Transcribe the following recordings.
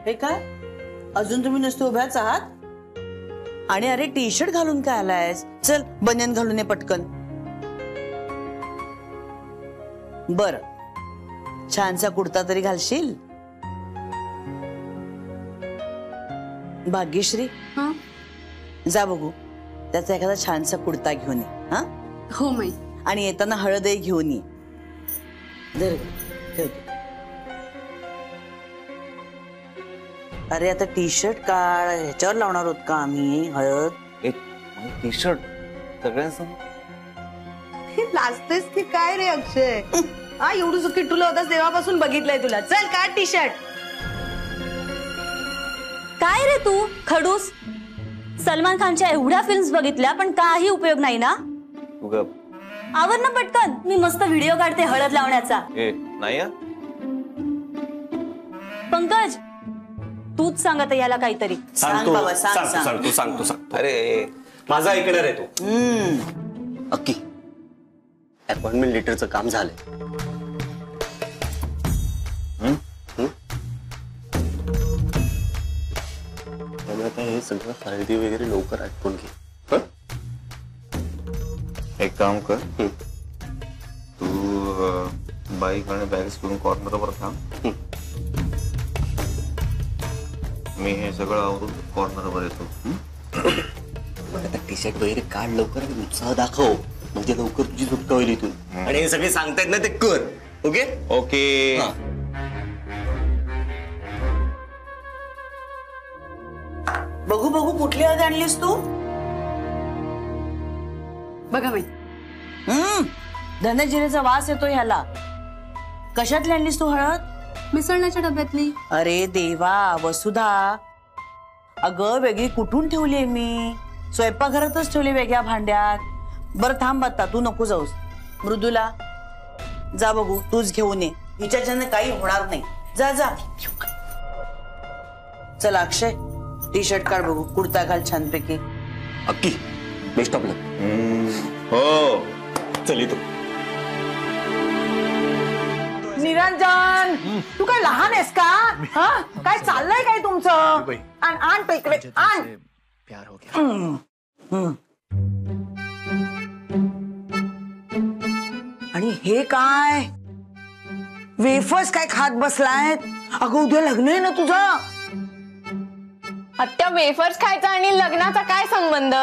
हे काय अजून तुम्ही नुसते उभ्याच आहात? आणि अरे टी शर्ट घालून काय आलायस? चल बनियन घालून ये पटकन. बर छानसा कुर्ता तरी घालशील? भाग्यश्री जा बघू त्याचा एखादा छानसा कुर्ता घेऊन ये. हा हो माई. आणि येताना हळदही घेऊन ये. अरे आता टी शर्ट काढ, ह्याच्यावर लावणार होत का आम्ही हळद? एक टी शर्ट सगळ्यांसमोर लाजतेस की काय रे अक्षय? हा एवढं किट्टूला होतास तेव्हापासून बघितलंय तुला. चल काढ टी शर्ट. काय रे तू खडूस? सलमान खानच्या एवढ्या फिल्म्स बघितल्या पण काही उपयोग नाही ना? आवर ना पटकन, मी मस्त व्हिडिओ काढते हळद लावण्याचा. नाही पंकज तूच सांगत याला काहीतरी. सांग बाबा सांग. तू सांग. अरे माझा ऐकणार आहे तू. अक्की अपॉइंटमेंट लेटरचं काम झालंय. आता हे सगळं फायदे वगैरे लवकर आटपून घे. एक काम कर तू बाईक आणि बॅग्स घेऊन कॉर्नरवर थांब. मी हे सगळं आवरून कॉर्नरवर येतो. टी शर्ट वगैरे काढ लवकर आणि उत्साह दाखव म्हणजे लवकर तुझी सुटका होईल इथून. आणि हे सगळे सांगतायत ना ते कर. Okay okay. बघू बघू कुठली हळद आणलीस तू? बघा माई. धनजिरेचा वास येतो ह्याला. कशातली आणलीस तू हळद? मिसळण्याच्या डब्यातली. अरे देवा वसुधा, अगं वेगळी कुठून ठेवली मी? स्वयंपाकघरातच ठेवली वेगळ्या भांड्यात. बरं थांब आता तू नको जाऊस. मृदुला जा बघू तूच घेऊन ये. हिच्याच्याने काही होणार नाही. जा जा. चल अक्षय टी शर्ट काढ बघू, कुर्ता घाल छानपैकी. अक्की बेस्ट ऑफ लक. हो चल तू. निरंजन तू काय लहान आहेस का? हा काय चाललंय काय तुमचं? आण तो इकडे आण. प्यार हो गया. आणि हे काय वेफर्स काय खात बसलायत? अगं उद्या लग्न आहे ना तुझं. आत्या वेफर्स खायचा आणि लग्नाचा काय संबंध?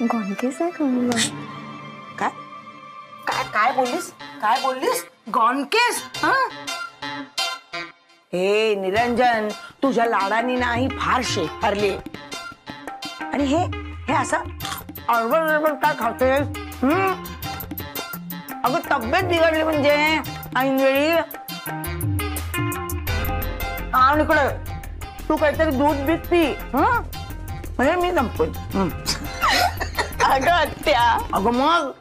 गॉनकेस आहे काय काय काय बोललीस? काय बोललीस? गॉनकेस? हे निरंजन तुझ्या लाडानी नाही फार शेफारली. आणि हे हे असं अडबड काय खातेस? अगं तब्येत बिघडली म्हणजे ऐनवेळी. आणि इकडे तू काहीतरी दूध बीत पी. म्हणजे मी संपल. अगं आत्या. अगं मग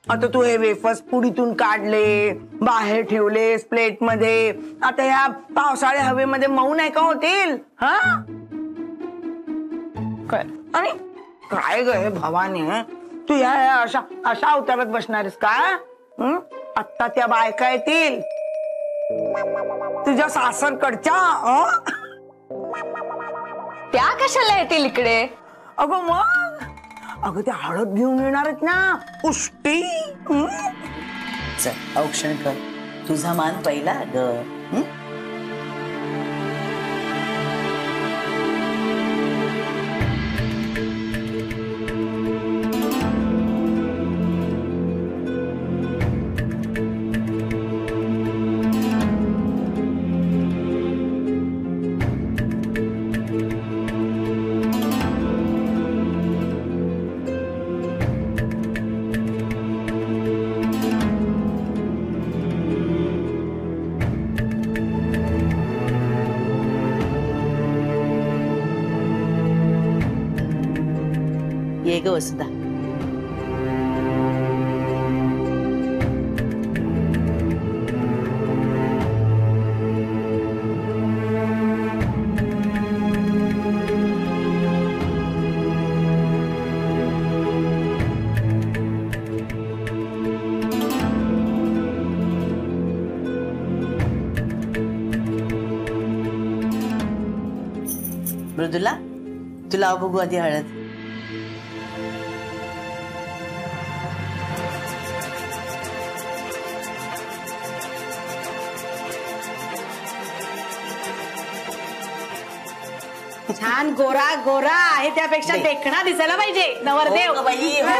आता तू हे वेफर्स पुडीतून काढले, बाहेर ठेवलेस प्लेट मध्ये. आता ह्या पावसाळ्या हवेमध्ये मऊ नाही का होतील? काय आणि काय ग हे भवानी, तू ह्या अशा अशा अवतारात बसणारेस का? आत्ता त्या बायका येतील तुझ्या सासरकडच्या. त्या कशाला येतील इकडे? अगं मग अगं त्या हळद घेऊन येणार आहेत ना उष्टी. चल औक्षण कर, तुझा मान पहिला ग. ये ग वसुधा. मृदुला तुला बघू आधी हळद. छान गोरा गोरा आहे त्यापेक्षा देखणा दिसायला पाहिजे नवरदेव. हो बाई, हो.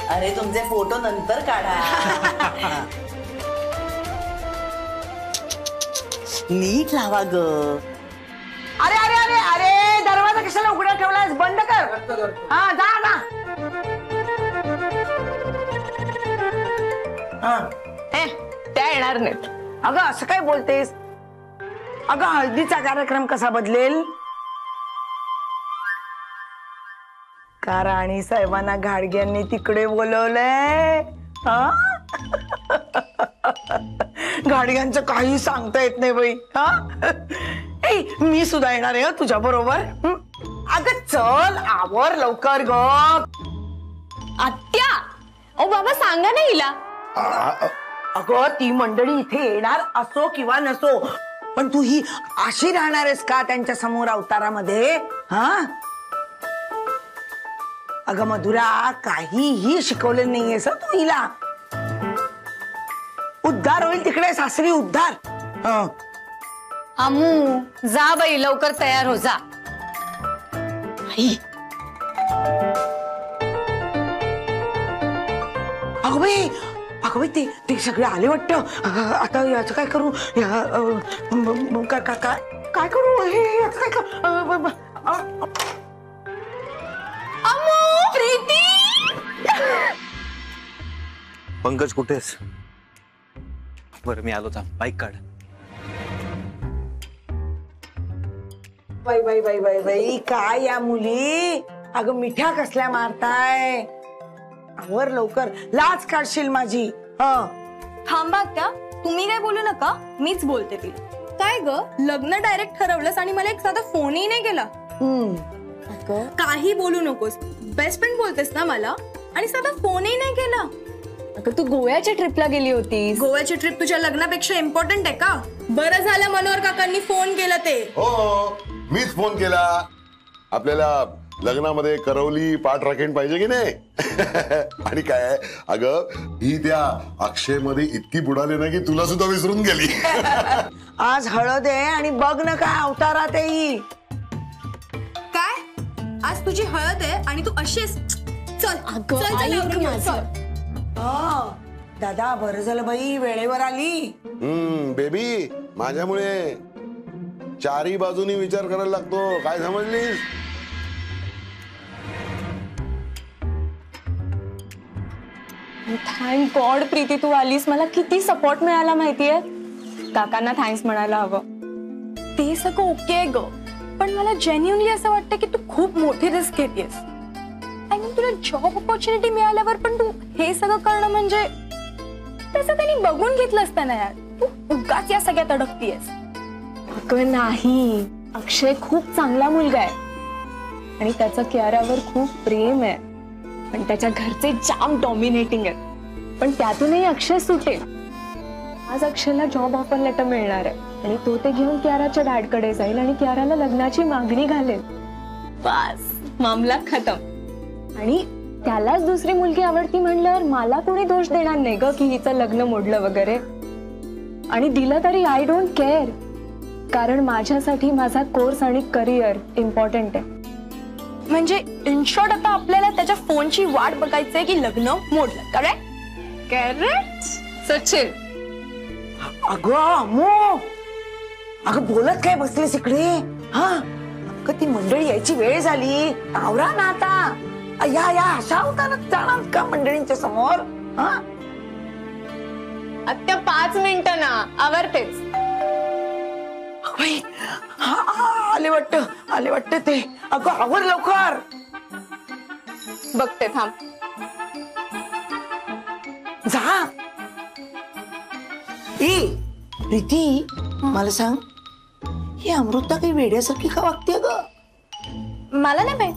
अरे तुमचे फोटो नंतर काढा. नीट लावा ग. अरे अरे अरे अरे दरवाजा कशाला उघडा ठेवलास? बंद कर. हा जा ना. त्या येणार नाहीत. अगं असं काय बोलतेस? अगं हळदीचा कार्यक्रम कसा बदलेल? का राणी साहेबांना घाडग्यांनी तिकडे बोलवलंय? घाडग्यांचं काही सांगता येत नाही बाई. मी सुद्धा येणार आहे तुझ्या बरोबर. अगं चल आवर लवकर ग. आत्या ओ बाबा सांगा ना हिला. अगं ती मंडळी इथे येणार असो किंवा नसो, पण तू ही अशी राहणार आहेस का त्यांच्या समोर अवतारामध्ये? हा अगं मधुरा काहीही शिकवलं नाहीयेस तू हिला. उद्धार होईल तिकडे सासरी उद्धार. अमू जा बाई लवकर तयार हो जा. अगं बाई ते सगळे आले वाटतं. आता याचं काय करू? काय करू हे याचं काय करू? पंकज कुठेस? बरं मी आलो. थांब बाईक काढ. बाई बाई बाई बाई बाई काय या मुली? अगं मिठ्या कसल्या मारताय? आवर लवकर, लाज काढशील माझी. थांबा त्या तुम्ही काय बोलू नका, मीच बोलते तिला. काय ग लग्न डायरेक्ट ठरवलंस आणि मला एक साधा फोनही नाही केला. काही बोलू नकोस, बेस्ट फ्रेंड बोलतेस ना मला आणि साधा फोनही नाही केला. अगं तू गोव्याच्या ट्रिपला गेली होतीस. गोव्याची ट्रिप तुझ्या लग्नापेक्षा इम्पॉर्टंट आहे का? बरं झालं मनोहर काकांनी फोन केला ते. हो मीच फोन केला. आपल्याला लग्नामध्ये करवली पाठ राखीण पाहिजे की नाही? आणि काय अगं ही त्या अक्षय मध्ये इतकी बुडाली ना की तुला सुद्धा विसरून गेली. आज हळद आहे आणि बघ ना काय अवतारात आहे. काय आज तुझी हळद आहे आणि तू अशीच? चल दादा बरं झालं बाई वेळेवर आली. बेबी माझ्यामुळे चारी बाजूनी विचार करायला लागतो. काय समजलीस? थँक गॉड प्रीती तू आलीस. मला किती सपोर्ट मिळाला माहितीये. काकांना थँक्स म्हणायला हवं. ते सगळं ओके आहे ग, पण मला जेन्युअनली असं वाटतं की तू खूप मोठी रिस्क घेतेस. आय मीन तुला जॉब ऑपॉर्च्युनिटी मिळाल्यावर पण तू हे सगळं करणं म्हणजे त्याचं त्यांनी बघून घेतलं असतं ना यार. तू उगाच या सगळ्यात अडकतीयस. अगं नाही, अक्षय खूप चांगला मुलगा आहे आणि त्याचं कियारावर खूप प्रेम आहे. पण त्याच्या घरचे जाम डॉमिनेटिंग आहेत. पण त्यातूनही अक्षय सुटेल. आज अक्षयला जॉब ऑफर लेटर मिळणार आहे आणि तो ते घेऊन कियाराच्या डॅडकडे जाईल आणि कियाराला लग्नाची मागणी घालेल. बस मामला खतम. आणि त्यालाच दुसरी मुलगी आवडती म्हणल्यावर मला कोणी दोष देणार नाही ग की हिचं लग्न मोडलं वगैरे. आणि दिलं तरी आय डोंट केअर, कारण माझ्यासाठी माझा कोर्स आणि करिअर इम्पॉर्टंट आहे. म्हणजे इन शॉर्ट आता आपल्याला त्याच्या फोनची वाट बघायचंय की लग्न मोडलं. Correct correct Sachin. अगं बोलत काय बसलेस इकडे? हा अगं ती मंडळी यायची वेळ झाली. आवरा ना आता. या अशा होता ना जाणार का मंडळींच्या समोर? हा आत्या 5 मिनिटं ना आवरतेच. आले वाटत ते. अगं आवर लवकर. बघते थांब. जा. ए प्रीती, मला सांग, ही अमृता काही वेड्यासारखी का वागते ग? मला नाही माहित.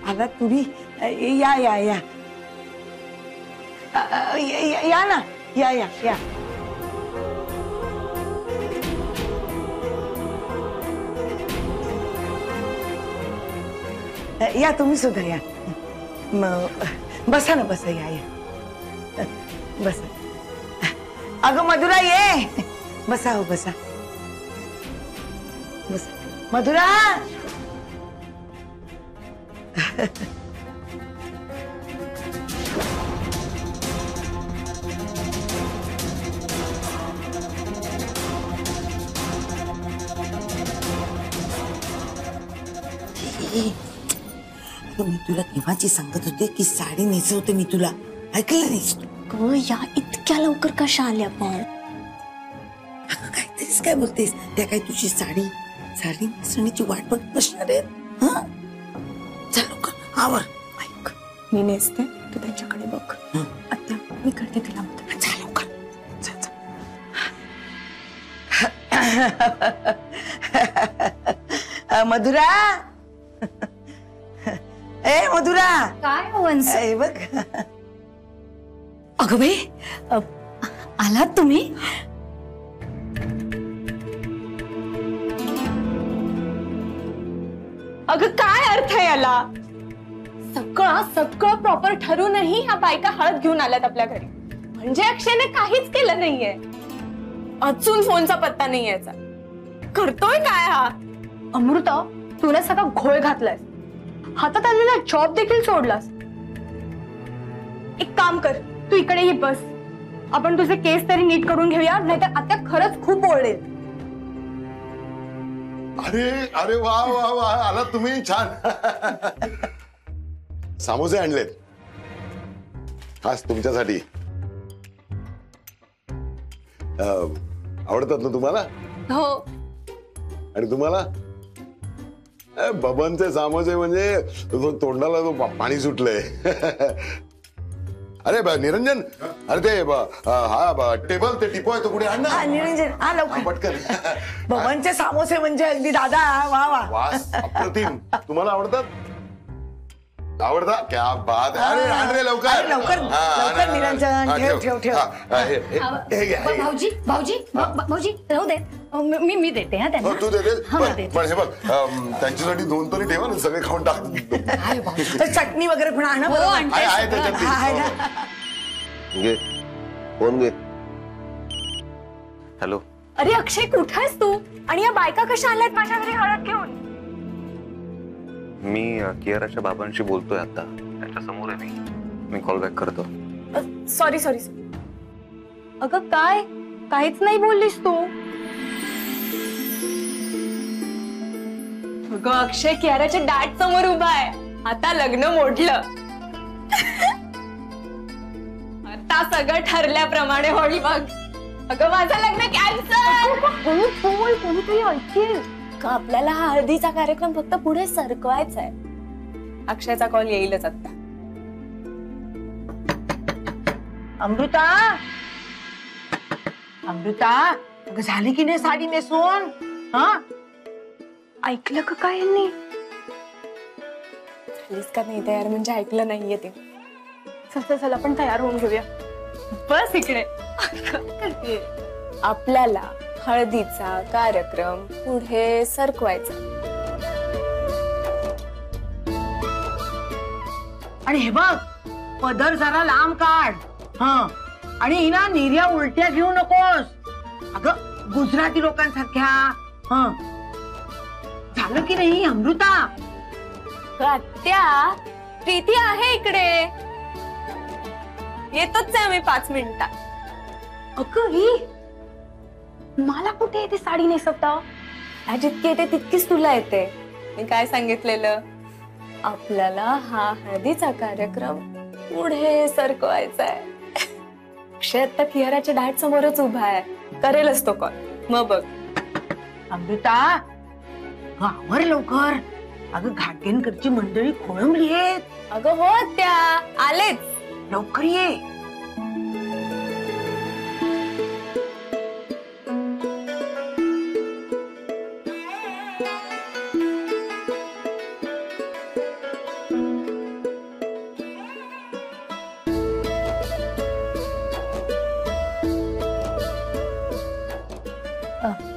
आला तुम्ही. या या या या ना, या या या. या तुम्ही सुद्धा या. बसा ना, बसा. या या बसा. अगं मधुरा ये. बसा हो, बसा बसा. मधुरा. मी तुला केव्हाची सांगत होते की साडी नेसवते मी तुला, ऐकलं नाहीस? या इतक्या लवकर कशा आल्या पण? काहीतरीच काय बोलतेस? त्या काय तुझी साडी नेसण्याची वाट बघत बसणार आहे? चल लवकर आवर. ऐक, मी नेसते, तू त्यांच्याकडे बघ. आता मी करते तिला मदत. चल लवकर. मधुरा. ए मधुरा. काय वंस? ए बघ. अगं बाई, आलात तुम्ही? अगं काय अर्थ आहे याला? सगळं प्रॉपर ठरूनही ह्या बायका हळद घेऊन आल्यात आपल्या घरी. म्हणजे अक्षयने काहीच केलं नाहीये. अजून फोनचा पत्ता नाही याचा. करतोय काय हा? अमृता, तुला सगळा घोळ घातलाय. हातात आलेला जॉब देखील सोडलास. एक काम कर, तू इकडे ये, बस. आपण तुझे केस तरी नीट करून घेऊया, नाहीतर आता खरंच खूप बोलले. अरे अरे वा वा वा, आला तुम्ही. छान. समोसे आणलेत खास तुमच्यासाठी. आवडतात ना तुम्हाला? हो. आणि तुम्हाला? बबनचे समोसे म्हणजे तोंडाला पाणी सुटलंय. अरे निरंजन, अरे ते हा टेबल, ते टिपो आहे तो कुठे आण ना. निरंजन, हा लवकर पटकन. बबनचे समोसे म्हणजे अगदी दादा. वा वा, वास अप्रतिम. तुम्हाला आवडतात? आवडता? क्या बात. अरे आण रे लवकर. लवकर लवकर निरंजन. ठेव ठेव ठेव. भाऊजी भाऊजी भाऊजी राहू दे, मी देते. हा त्यांना. तू देते. पण हे बघ, त्यांच्यासाठी 2 तरी ठेवा ना, सगळे खाऊन टाक. चटणी वगैरे पण आणा. आहे त्याच्यात. घे फोन घे. हॅलो. अरे अक्षय, कुठे आहेस तू? आणि या बायका कशा आल्यात माझ्या घरी हळद घेऊन? मी कियाराच्या बाबांशी बोलतोय आता, त्याच्या समोर आहे मी कॉल बॅक करतो. सॉरी. अगं काय, काहीच नाही बोललीस तू? अगं अक्षय, कियाराच्या डॅड समोर उभा आहे. आता लग्न मोडलं. आता सगळं ठरल्याप्रमाणे होईल बघ. अगं माझं लग्न कॅन्सल. कोणीतरी ऐकेल का? आपल्याला हा हळदीचा कार्यक्रम फक्त पुढे सरकवायचा आहे. अक्षयचा कॉल येईलच आता. अमृता. अगं झाली की नाही साडी नेसून? ऐकलं का काय यांनी? झालीस का नाही तयार? म्हणजे ऐकलं नाहीये ते. चल आपण तयार होऊन घेऊया. बस इकडे. आपल्याला हळदीचा कार्यक्रम पुढे सरकवायचा. आणि हे बघ, पदर जरा लांब काढ. आणि हिना निर्या उलट्या घेऊ नकोस. अगं गुजराती लोकांसारख्या. झालं की नाही अमृता? आत्या, प्रीती आहे इकडे. येतोच आहे आम्ही 5 मिनिटात. अगं ही मला कुठे येते साडी नेसवता? जितकी येते तितकीच तुला येते. मी काय सांगितलेलं, आपल्याला हा हळदीचा कार्यक्रम पुढे सरकवायचा आहे. अक्षय आता कियाराच्या डाएट समोरच उभा आहे, करेलच तो कॉल. मग बघ. अमृता आवर लवकर. अगं घाटगेनकरची मंडळी खोळंबली आहेत. अगं हो त्या आलेच. लवकर ये.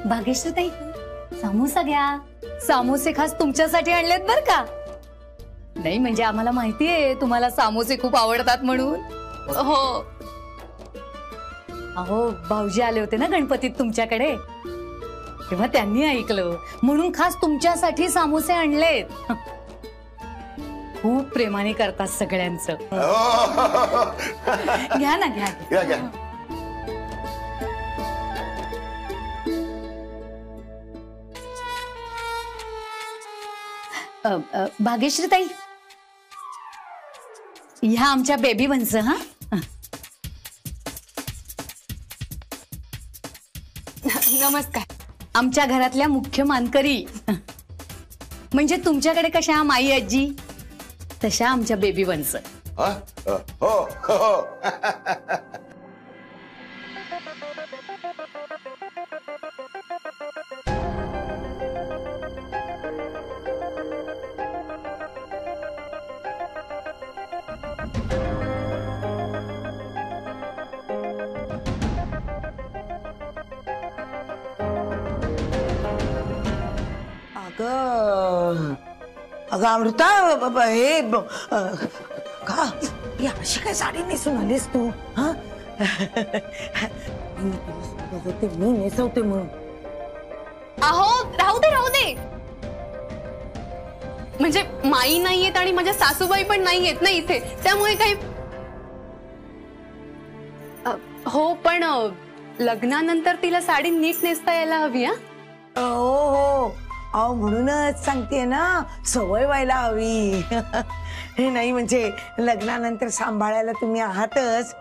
भाग्यश्री ताई, समोसा घ्या. समोसे खास तुमच्यासाठी आणलेत बर का. नाही म्हणजे आम्हाला माहितीये तुम्हाला समोसे खूप आवडतात म्हणून. हो. अहो भाऊजी आले होते ना गणपतीत तुमच्याकडे, तेव्हा त्यांनी ऐकलं म्हणून खास तुमच्यासाठी समोसे आणलेत. खूप प्रेमाने करतात सगळ्यांचं. घ्या ना घ्या. घ्या घ्या. भाग्यश्री ताई, ह्या आमच्या बेबी वंस. हा नमस्कार. आमच्या घरातल्या मुख्य मानकरी. म्हणजे तुमच्याकडे कशा माई आजी तशा आमच्या बेबी वंस. हा? हो हो. अगं अमृता हे का ही अशी काय साडी नेसून आलीस तू? हा मी नेसवते म्हणून. अहो राहू दे. म्हणजे माई नाहीयेत आणि माझ्या सासूबाई पण नाहीयेत ना इथे, त्यामुळे काही. हो पण लग्नानंतर तिला साडी नीट नेसता यायला हवी. हो अहो म्हणूनच सांगते ना, सवय व्हायला हवी. हे नाही म्हणजे लग्नानंतर सांभाळायला तुम्ही आहातच.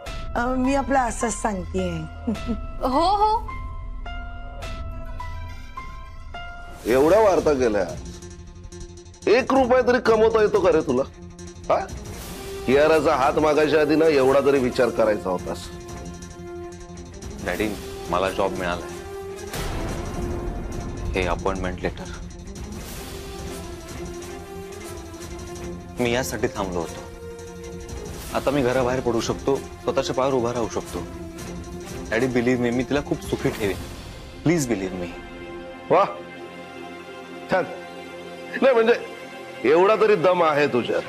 मी आपलं असंच सांगते. हो. एवढ्या वार्ता केल्या, 1 रुपया तरी कमवता येतो का रे तुला? हा, कियाराचा हात मागायच्या आधी ना एवढा तरी विचार करायचा होतास. डॅडी, मला जॉब मिळालाय. हे अपॉइंटमेंट लेटर मी यासाठी थांबलो होतो. आता मी घराबाहेर पडू शकतो, स्वतःच्या पायावर उभा राहू शकतो. डॅडी बिलीव्ह मी तिला खूप सुखी ठेवेन. प्लीज बिलीव्ह मी. वा, छान. नाही म्हणजे एवढा तरी दम आहे तुझ्यात.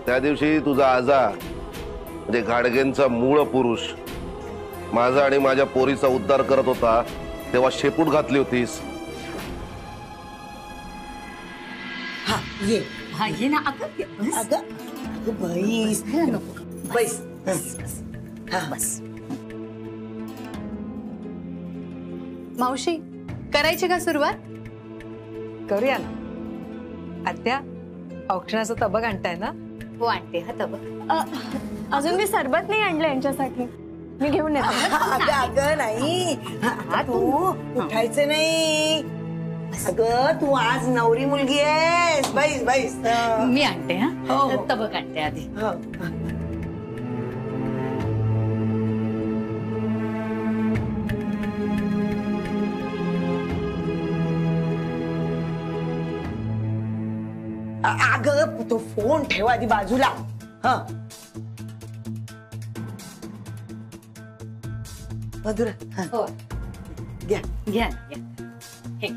त्या दिवशी तुझा आजा म्हणजे घाडगेंचा मूळ पुरुष माझा आणि माझ्या पोरीचा उद्धार करत होता, तेव्हा शेपूट घातली होतीस. हा ये. हा ये ना. अगं अगं बैस. बस. मावशी, करायची का सुरुवात? करूया ना. आत्या, औक्षणाचं तबक आणताय ना? हो आणते. हा तबक. अजून मी सरबत नाही आणलं यांच्यासाठी, मी घेऊन येते. अगं नाही, तू उठायचं नाही. अगं तू आज नवरी मुलगी आहेस. बैस. मी आणते. हा हो. तबक आणते आधी. अगं तो फोन ठेवा आधी बाजूला. हा मधुरा. हो घ्या. घ्या. हे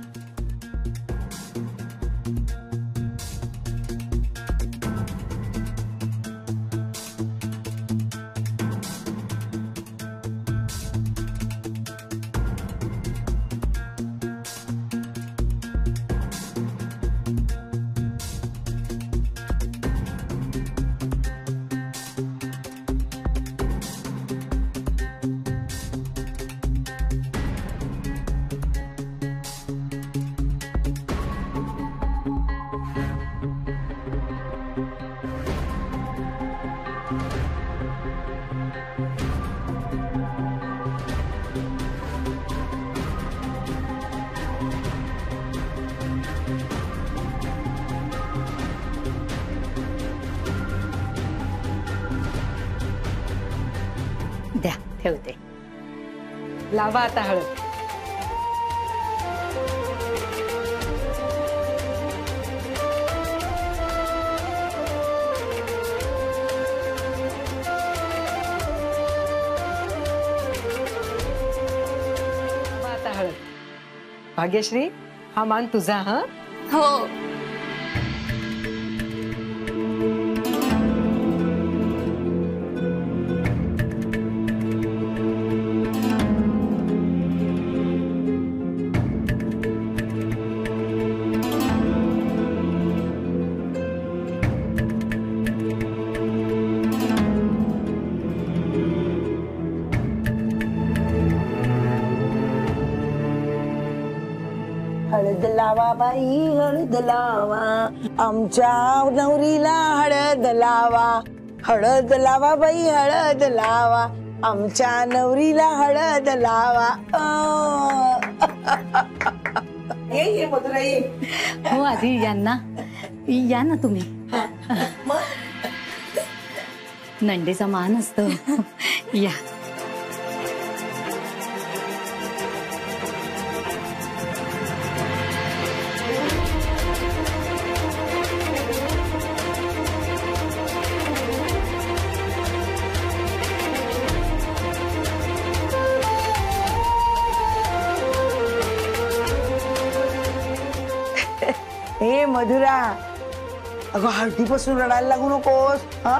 लावा आता हळद. लावा आता हळद. भाग्यश्री, हा मान तुझा. हा हो. हळद लावा बाई हळद लावा, आमच्या नवरीला हळद लावा. हळद लावा बाई हळद लावा, आमच्या नवरीला हळद लावा. ये मधुरा ये. हो आधी यांना या ना तुम्ही. नंडेचा मान असतो. या. हे मधुरा, अगं हळदीपासून रडायला लागू नकोस. हा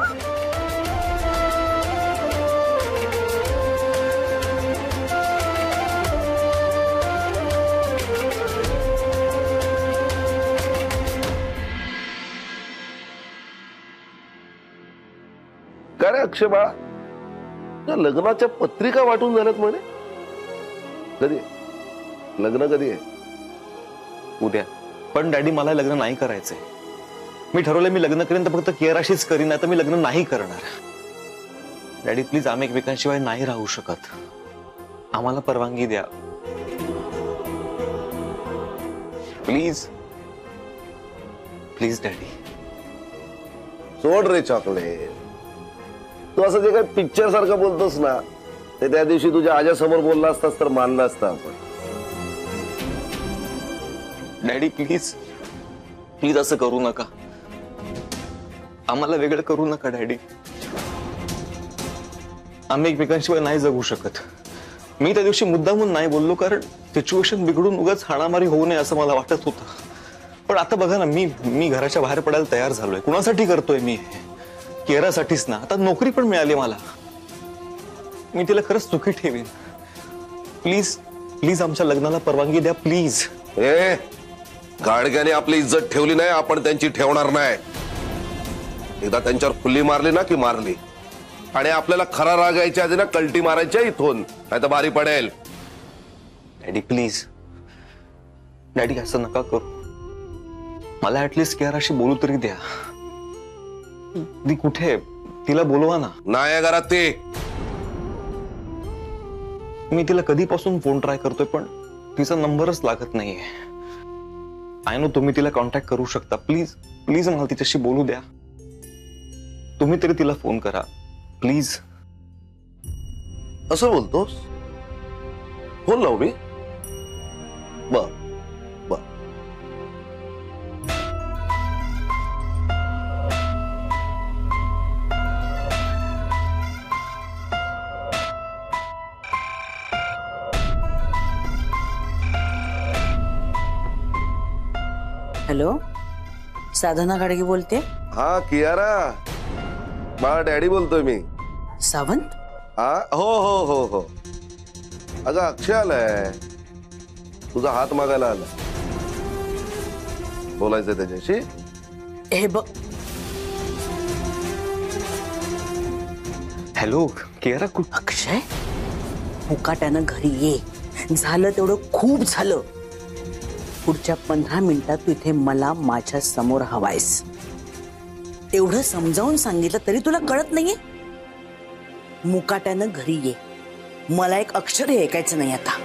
काय रे अक्षय बाळा, त्या लग्नाच्या पत्रिका वाटून झाल्यात म्हणे. कधी लग्न कधी आहे? उद्या. पण डॅडी मला लग्न नाही करायचंय. मी ठरवलंय मी लग्न करीन तर फक्त कियाराशीच करीन, नाही तर मी लग्न नाही करणार. डॅडी प्लीज, आम्ही एकमेकांशिवाय नाही राहू शकत. आम्हाला परवानगी द्या प्लीज. Please daddy. सोड रे चॉकलेट. तू असं जे काही पिक्चर सारखं बोलतोस ना, ते त्या दिवशी तुझ्या आज्यासमोर बोलला असतास तर मानलं असतं आपण. डॅडी प्लीज, प्लीज असं करू नका. आम्हाला वेगळं करू नका डॅडी. आम्ही एकमेकांशिवाय नाही जगू शकत. मी त्या दिवशी मुद्दामून नाही बोललो, कारण सिच्युएशन बिघडून उगाच हाणामारी होऊ नये असं मला वाटत होतं. पण आता बघा ना, मी घराच्या बाहेर पडायला तयार झालोय. कुणासाठी करतोय मी? केरासाठीच ना. आता नोकरी पण मिळाली मला. मी तिला खरंच सुखी ठेवीन. प्लीज प्लीज आमच्या लग्नाला परवानगी द्या प्लीज. गाडग्याने आपली इज्जत ठेवली नाही, आपण त्यांची ठेवणार नाही. एकदा त्यांच्यावर फुल्ली मारली ना की मारली. आणि आपल्याला खरा राग यायच्या आधी ना कल्टी मारायच्या इथून, नाही तर भारी पडेल. Daddy please. डॅडी असं नका करू. मला ऍटलीस्ट केराशी बोलू तरी द्या. ती कुठे? तिला बोलवा ना. नाही घरात ते. मी तिला कधीपासून फोन ट्राय करतोय पण तिचा नंबरच लागत नाहीये. आय नो तुम्ही तिला कॉन्टॅक्ट करू शकता. प्लीज प्लीज मला तिच्याशी बोलू द्या. तुम्ही तरी तिला फोन करा प्लीज. असं बोलतोस? फोन लावू मी? बर बर. हॅलो, साधना गाडगे बोलते. हा कियारा, मला डॅडी बोलतोय मी. सावंत? हा हो हो हो हो. अगं अक्षय आलाय, तुझा हात मागायला आला. बोलायचंय त्याच्याशी. हे बघ. हॅलो केरा. अक्षय, मुकाट्यानं घरी ये. झालं तेवढं खूप झालं. पुढच्या 15 मिनिटात तू इथे मला माझ्या समोर हवायस. एवढं समजावून सांगितलं तरी तुला कळत नाहीये. मुकाट्यानं घरी ये. मला एक अक्षर हे ऐकायचं नाही आता.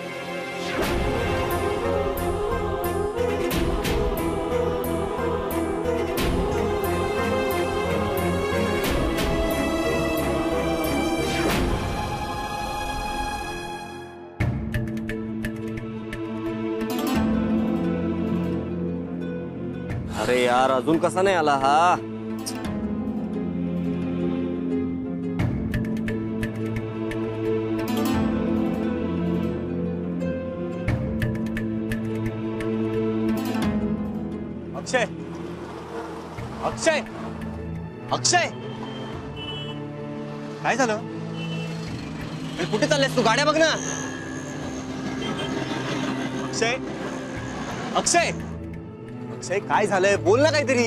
अरे यार अजून कसा नाही आला हा? अक्षय अक्षय अक्षय काय झालं? अरे कुठे चाललेस तू? गाड्या बघ ना. अक्षय अक्षय अक्षय काय झालंय? बोल ना काहीतरी.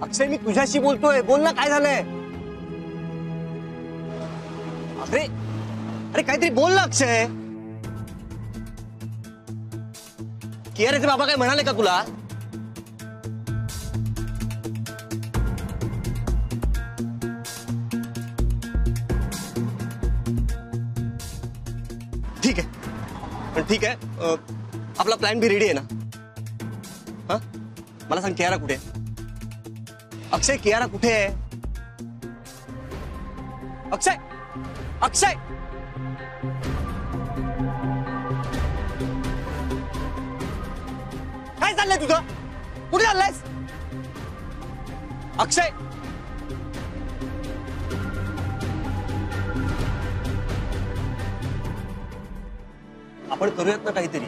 अक्षय मी तुझ्याशी बोलतोय, बोल ना काय झालंय? अरे अरे काहीतरी बोल ना अक्षय. कियाराचे बाबा काय म्हणाले का तुला? ठीक आहे पण ठीक आहे, आपला प्लॅन बी रेडी आहे ना? हा मला सांग कियारा कुठे आहे? अक्षय कियारा कुठे आहे? अक्षय अक्षय काय चाललंय तुझं? कुठे चाललंयस? अक्षय आपण करूयात ना काहीतरी.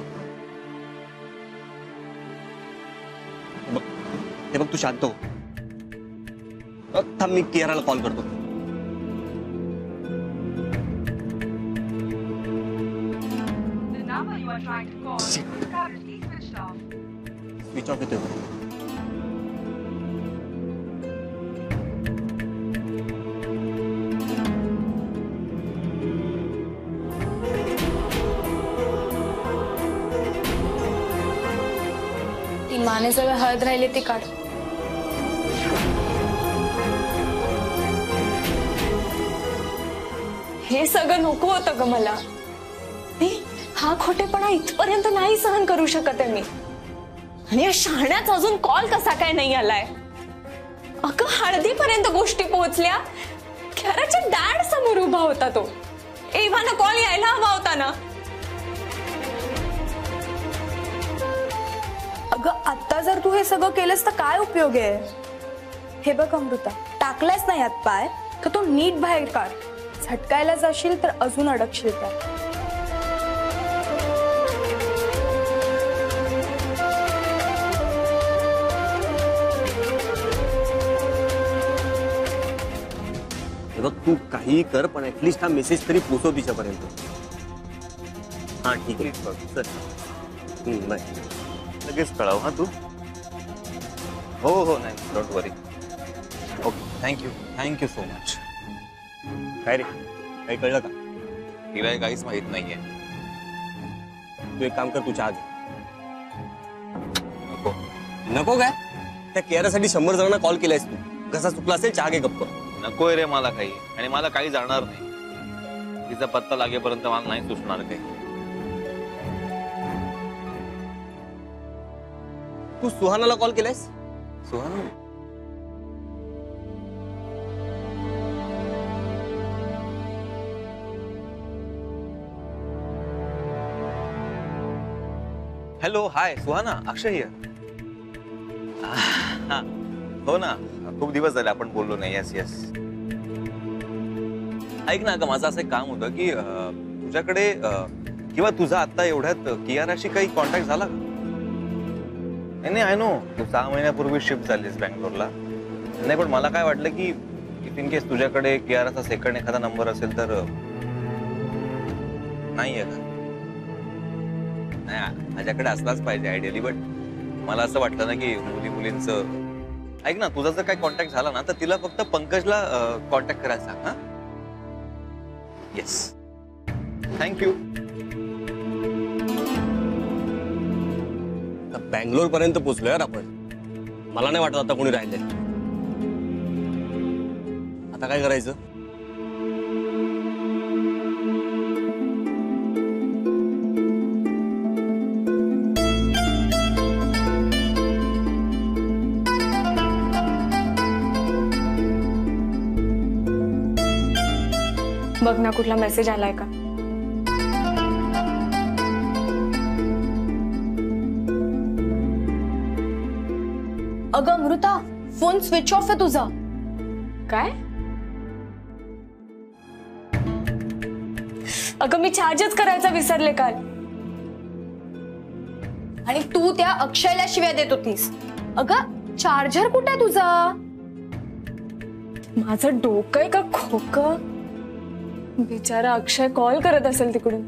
हे बघ तू शांत हो. थांब मी कियाराला कॉल करतो. स्विच ऑफ येतोय. ती माने सगळं हळद राहिले ती काढ. हे सगळं नको होतं ग मला. हा खोटेपणा इथपर्यंत नाही सहन करू शकत आहे मी. आणि या शहाण्याचा अजून कॉल कसा काय नाही आलाय? अगं हळदीपर्यंत गोष्टी पोहोचल्या. कियाराच्या डॅड समोर उभा होता तो. एव्हाना कॉल यायला हवा होता ना. अगं आता जर तू हे सगळं केलंस तर काय उपयोग आहे? हे बघ अमृता, टाकलायस ना यात पाय तर तो नीट बाहेर काढ. झटकायला जाशील तर अजून अडकशील त्यात. बघ तू काही कर पण ऍटलीस्ट हा मेसेज तरी पोहोचव तिच्यापर्यंत. हा ठीक आहे चल बाय. लगेच कळव हा तू. हो हो नाही don't worry. Okay thank you so much. काय रे काही कळलं का? तिला काहीच माहित नाहीये. तू एक काम कर, तू चहा घे. नको नको काय? त्या कियारासाठी 100 जणांना कॉल केलायस तू. कसा चुकला असेल चहा घे गप्प. नकोय रे मला काही, आणि मला काही जाणार नाही. तिचा पत्ता लागेपर्यंत मला नाही सुचणार काही. तू सुहानाला कॉल केलायस? Suhana hello hi Suhana, Akshay here. हो ना, खूप दिवस झाले आपण बोललो नाही. Yes yes. ऐक ना, अगं माझं असं एक काम होतं की तुझ्याकडे किंवा तुझा आता एवढ्यात कियाराशी काही कॉन्टॅक्ट झाला का? नाही आय नो तू 6 महिन्यापूर्वी शिफ्ट झालीस बँगलोरला. नाही पण मला काय वाटलं की इफ इन केस तुझ्याकडे कियाराचा सेकंड एखादा नंबर असेल तर. नाहीये का? नाही माझ्याकडे असलाच पाहिजे आयडियली, बट मला असं वाटलं ना की मुलींचं. ऐक ना, तुझा जर काही कॉन्टॅक्ट झाला ना तर तिला फक्त पंकजला कॉन्टॅक्ट करायला सांग. हा येस थँक्यू. बँगलोर पर्यंत पोहोचलो यार आपण. मला नाही वाटत आता कोणी राहिले. आता काय करायचं? बघ ना कुठला मेसेज आलाय का? अगं अमृता, फोन स्विच ऑफ आहे तुझा. काय? अगं मी चार्जच करायचा विसरले काल. आणि तू त्या अक्षयला शिव्या देत होतीस. अगं चार्जर कुठे आहे तुझा? माझं डोकं आहे का खोकं? बिचारा अक्षय कॉल करत असेल तिकडून.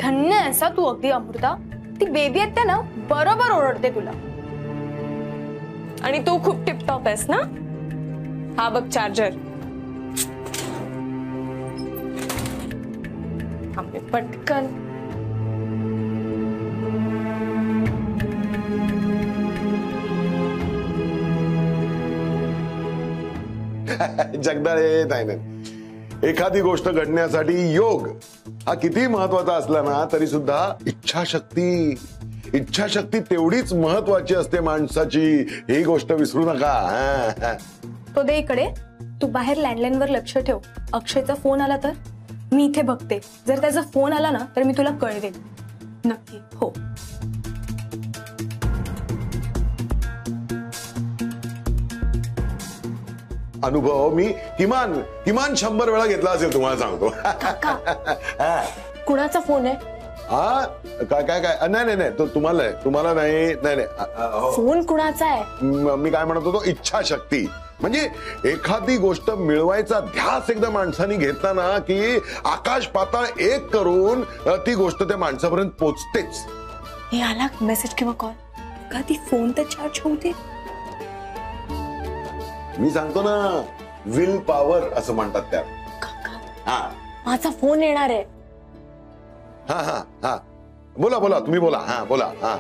धन्य असा तू अगदी अमृता. ती बेबी आहेत त्या ना बरोबर ओरडते तुला. आणि तू खूप टिपटॉप आहेस ना. हा बघ चार्जर. पटकन. जगदाळे, नाही नाही, एखादी गोष्ट घडण्यासाठी योग हा किती महत्वाचा असला ना तरी सुद्धा इच्छाशक्ती तेवढीच महत्वाची असते माणसाची. ही गोष्ट विसरू नका. तो दे इकडे. तू बाहेर लँडलाईन वर लक्ष ठेव. अक्षयचा फोन आला तर मी इथे बघते. जर त्याचा फोन आला ना तर मी तुला कळवेन नक्की. हो. अनुभव मी किमान 100 वेळा घेतला असेल, तुम्हाला सांगतो. कुणाचा फोन आहे? हा काय काय काय नाही नाही, तो तुम्हाला नाही नाही नाही. फोन कुणाचा आहे? मी काय म्हणत होतो, इच्छाशक्ती. म्हणजे एखादी गोष्ट मिळवायचा ध्यास एकदा माणसाने घेतला ना की आकाश पाताळ एक करून ती गोष्ट त्या माणसापर्यंत पोचतेच. हे आला मेसेज किंवा कॉल का? ती फोन तर चार्ज होते. मी सांगतो ना, विल पॉवर असं म्हणतात त्या. हा माझा फोन येणार आहे. हा हा हा बोला बोला, तुम्ही बोला. हा बोला. हा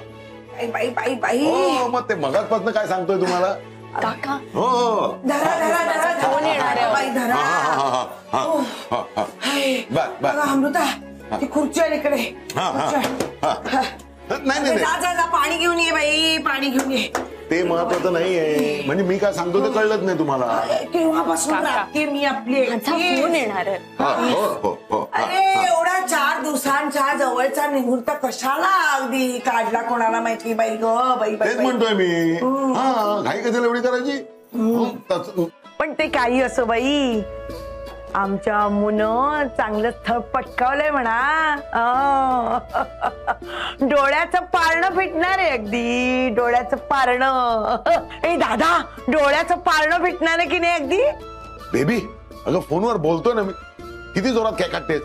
बाई बाई बाई. हो, मग ते मगाचपासून काय सांगतोय तुम्हाला. काका हो फोन येणार आहे. बाई धरा. बर अमृता, ती खुर्ची आहे इकडे. नाही नाही, जा पाणी घेऊन ये बाई, पाणी घेऊन ये. ते महत्वाचं नाहीये. म्हणजे मी काय सांगतो ते कळलंच नाही तुम्हाला. केव्हापासून राहते मी आपली. फोन येणार आहे. अरे एवढा 4 दिवसांच्या जवळचा मुहूर्त कशाला अगदी काढला कोणाला माहिती. बाई ग बाई. तेच म्हणतोय मी. हा घाई कशाला एवढी करायची. पण ते काही असो बाई, आमच्या अम्मूनं चांगलं स्थळ पटकावलंय म्हणा. डोळ्याचं पारणं भेटणार आहे. अगदी डोळ्याचं पारणं. ए दादा, डोळ्याचं पारणं भेटणार आहे की नाही अगदी. बेबी, अगं फोनवर बोलतोय ना मी. किती जोरात काय काढते.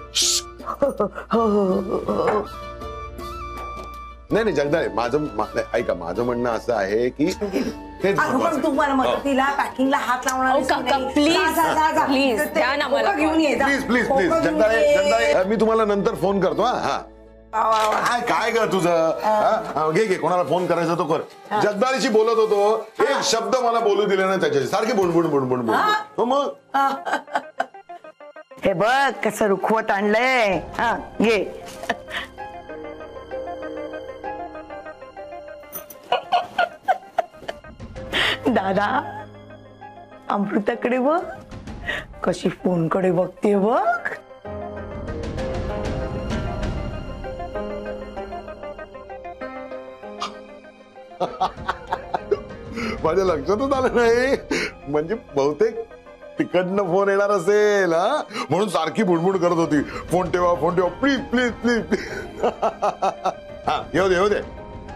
नाही जगदाळे, माझं ऐका, माझं म्हणणं असं आहे की पण तुम्हाला मदतीला पॅकिंगला हात लावणार. प्लीज द्या ना मला. घेऊन ये. Please please please. जगदाळे, मी तुम्हाला नंतर फोन करतो. हा काय ग तुझं. घे कोणाला फोन करायचा तो कर. जगदाळीशी बोलत होतो, एक शब्द मला बोलू दिले ना त्याच्याशी. सारखी बुणबुण. मग हे बघ कसं रुखवत आणलंय. हा घे. दादा, अमृताकडे बघ कशी फोनकडे बघते बघ. माझ्या लक्षातच आलं नाही. म्हणजे बहुतेक तिकडनं फोन येणार असेल. हा म्हणून सारखी बुणबुण करत होती, फोन ठेवा प्लीज प्लीज प्लीज. हा येऊ दे.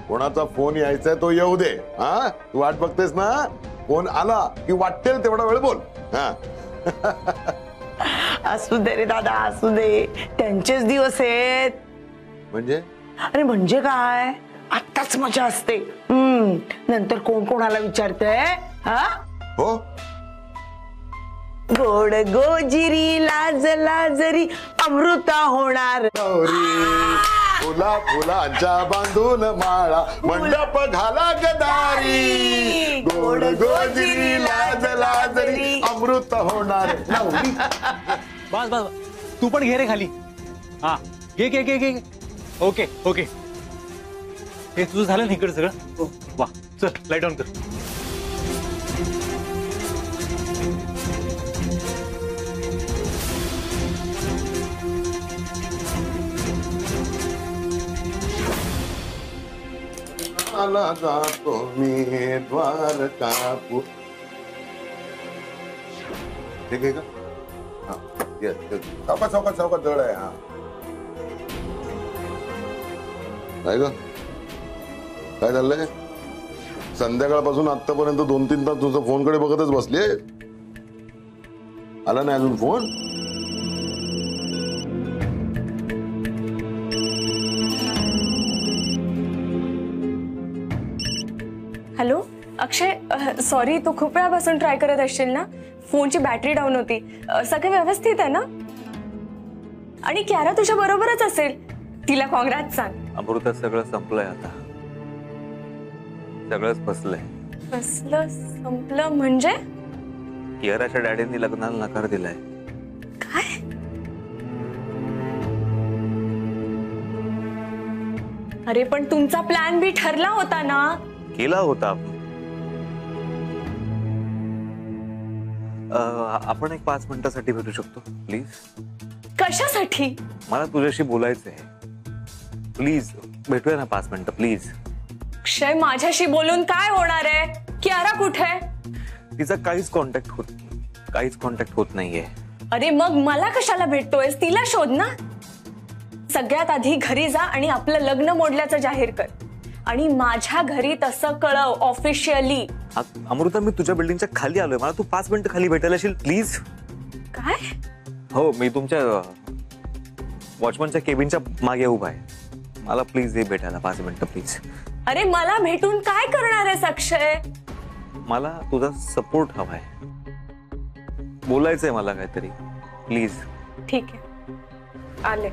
कोणाचा फोन यायचाय तो येऊ दे. हा तू वाट बघतेस ना. फोन आला की वाटेल तेवढा वेळ बोल. हा असू दे रे दादा, असू दे. त्यांचेच दिवस आहेत. म्हणजे अरे म्हणजे काय, आत्ताच मजा असते. नंतर कोण कोणाला विचारतंय. हा हो. गोड गोजिरी लाज लाजरी अमृता होणार. फुलांच्या बांधून माळा मंडप घाला गदारी. गोड गोजिरी लाज लाजरी अमृत होणार. बस तू पण घे रे खाली. हा घे. ओके हे तुझं झालं ना इकडे सगळं. वा चल लाईट ऑन कर. द्वारकाला जातो मी द्वारकापुर. ठीक आहे का? हा येस चौकात चौकात चौकात जवळ आहे. हा काय ग काय चाललंय? संध्याकाळपासून आतापर्यंत 2-3 तास तुझं फोनकडे बघतच बसले. आला नाही अजून फोन? हॅलो अक्षय, सॉरी, तू खूप वेळापासून ट्राय करत असशील ना. फोनची बॅटरी डाऊन होती. सगळं व्यवस्थित आहे ना? आणि क्यारा तुझ्या बरोबरच असेल. तिला काँग्रॅट्स सांग. अमृता सगळं संपलंय आता. सगळंच फसलंय. फसलं संपलं म्हणजे? कियाराच्या डॅडींनी लग्नाला नकार दिलाय. काय? अरे पण तुमचा प्लॅन बी ठरला होता ना. केला होता आपण. एक 5 मिनिटासाठी भेटू शकतो प्लीज? कशासाठी? मला तुझ्याशी बोलायचंय. प्लीज भेटूया ना 5 मिनिटं प्लीज. अक्षय, माझ्याशी बोलून काय होणार आहे? कियारा कुठे? तिचा काहीच कॉन्टॅक्ट होत नाहीये. अरे मग मला कशाला भेटतोयस? तिला शोध ना. सगळ्यात आधी घरी जा आणि आपलं लग्न मोडल्याचं जाहीर कर. आणि माझ्या घरी तसं कळव ऑफिशियली. अमृता, मी तुझ्या बिल्डिंगच्या खाली आलोय. मला तू 5 मिनिटं खाली भेटायला येशील प्लीज? काय? हो, मी तुमच्या वॉचमनच्या केबिनच्या मागे उभा आहे. मला प्लीज ये भेटायला 5 मिनिटं प्लीज. अरे मला भेटून काय करणार आहेस अक्षय? मला तुझा सपोर्ट हवाय. बोलायचंय मला काहीतरी प्लीज. ठीक आहे, आले.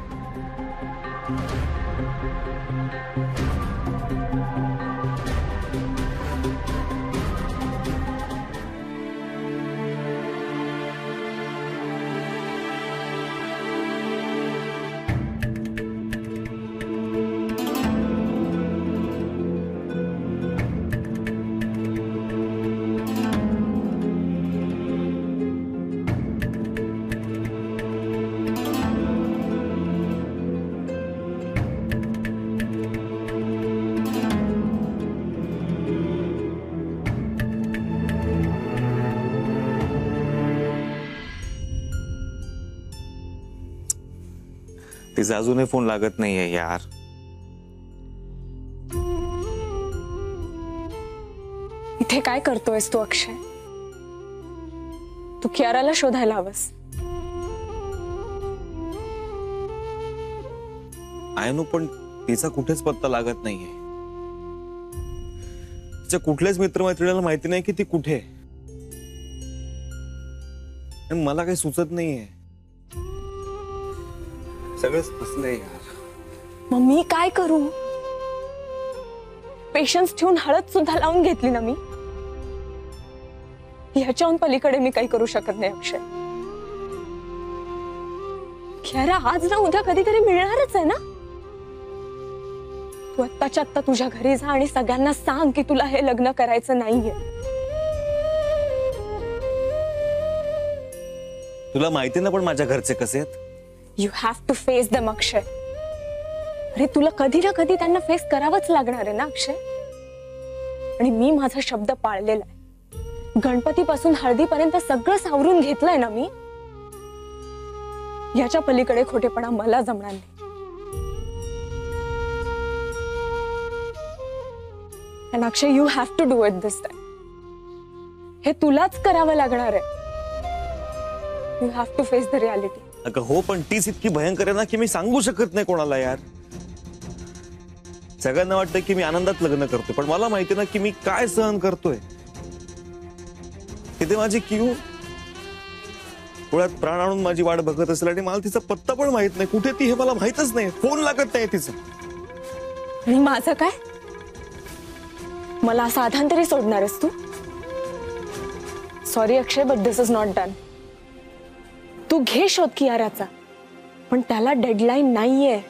तिचा अजूनही फोन लागत नाहीये यार. इथे काय करतोयस तू अक्षय? तू कियाराला शोधायला हवंस. आयनो, पण तिचा कुठेच पत्ता लागत नाहीये. तिच्या कुठल्याच मित्रमैत्रिणीला माहिती नाही की ती कुठे आहे. मला काही सुचत नाहीये. सगळंच फसलंय यार. मग मी काय करू? पेशन्स ठेवून हळद सुद्धा लावून घेतली ना मी. ह्याच्याहून पलीकडे मी काही करू शकत नाही अक्षय. कियारा आज ना उद्या कधीतरी मिळणारच आहे ना. तू आत्ताच्या आत्ता तुझ्या घरी जा आणि सगळ्यांना सांग की तुला हे लग्न करायचं नाहीये. तुला माहिती ना पण माझ्या घरचे कसे आहेत. You have to face them Akshay. अरे तुला कधी ना कधी त्यांना फेस करावंच लागणार आहे ना अक्षय. आणि मी माझा शब्द पाळलेला आहे. गणपतीपासून हळदीपर्यंत सगळं सावरून घेतलंय ना मी. याच्या पलीकडे खोटेपणा मला जमणार नाही. And Akshay, you have to do it this time. हे तुलाच करावं लागणार आहे. You have to face the reality. अगं हो, पण तीच इतकी भयंकर आहे ना की मी सांगू शकत नाही कोणाला यार. सगळ्यांना वाटतं की मी आनंदात लग्न करतोय, पण मला माहिती ना की मी काय सहन करतोय. तिथे माझी क्यू डोळ्यात प्राण आणून माझी वाट बघत असेल आणि मला तिचा पत्ता पण माहित नाही. कुठे ती हे मला माहितच नाही. फोन लागत नाही तिचा. आणि माझं काय? मला साधारण तरी सोडणार आहेस तू? Sorry Akshay, but this is not done. तू घे शोध कियाराचा, पण त्याला डेडलाईन नाहीये.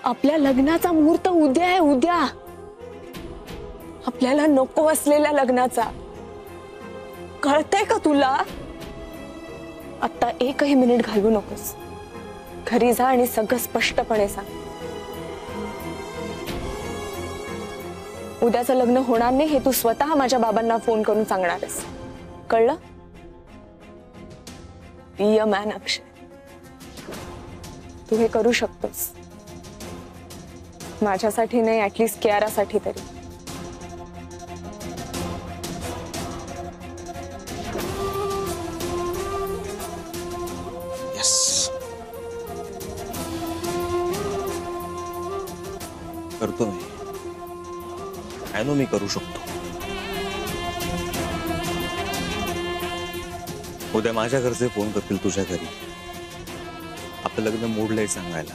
आपल्या लग्नाचा मुहूर्त उद्या आहे, उद्या. आपल्याला नको असलेल्या लग्नाचा. कळतंय का तुला? आता एकही मिनिट घालवू नकोस. घरी जा आणि सगळं स्पष्टपणे सांग. उद्याचं लग्न होणार नाही हे तू स्वतः माझ्या बाबांना फोन करून सांगणारस, कळलं? बी अ मॅन अक्षय, तू हे करू शकतोस. माझ्यासाठी नाही, ऍटलीस्ट कियारासाठी तरी. करतो मी. आय नो मी करू शकतो. उद्या माझ्या घरचे फोन करतील तुझ्या घरी आपलं लग्न मोडलंय सांगायला.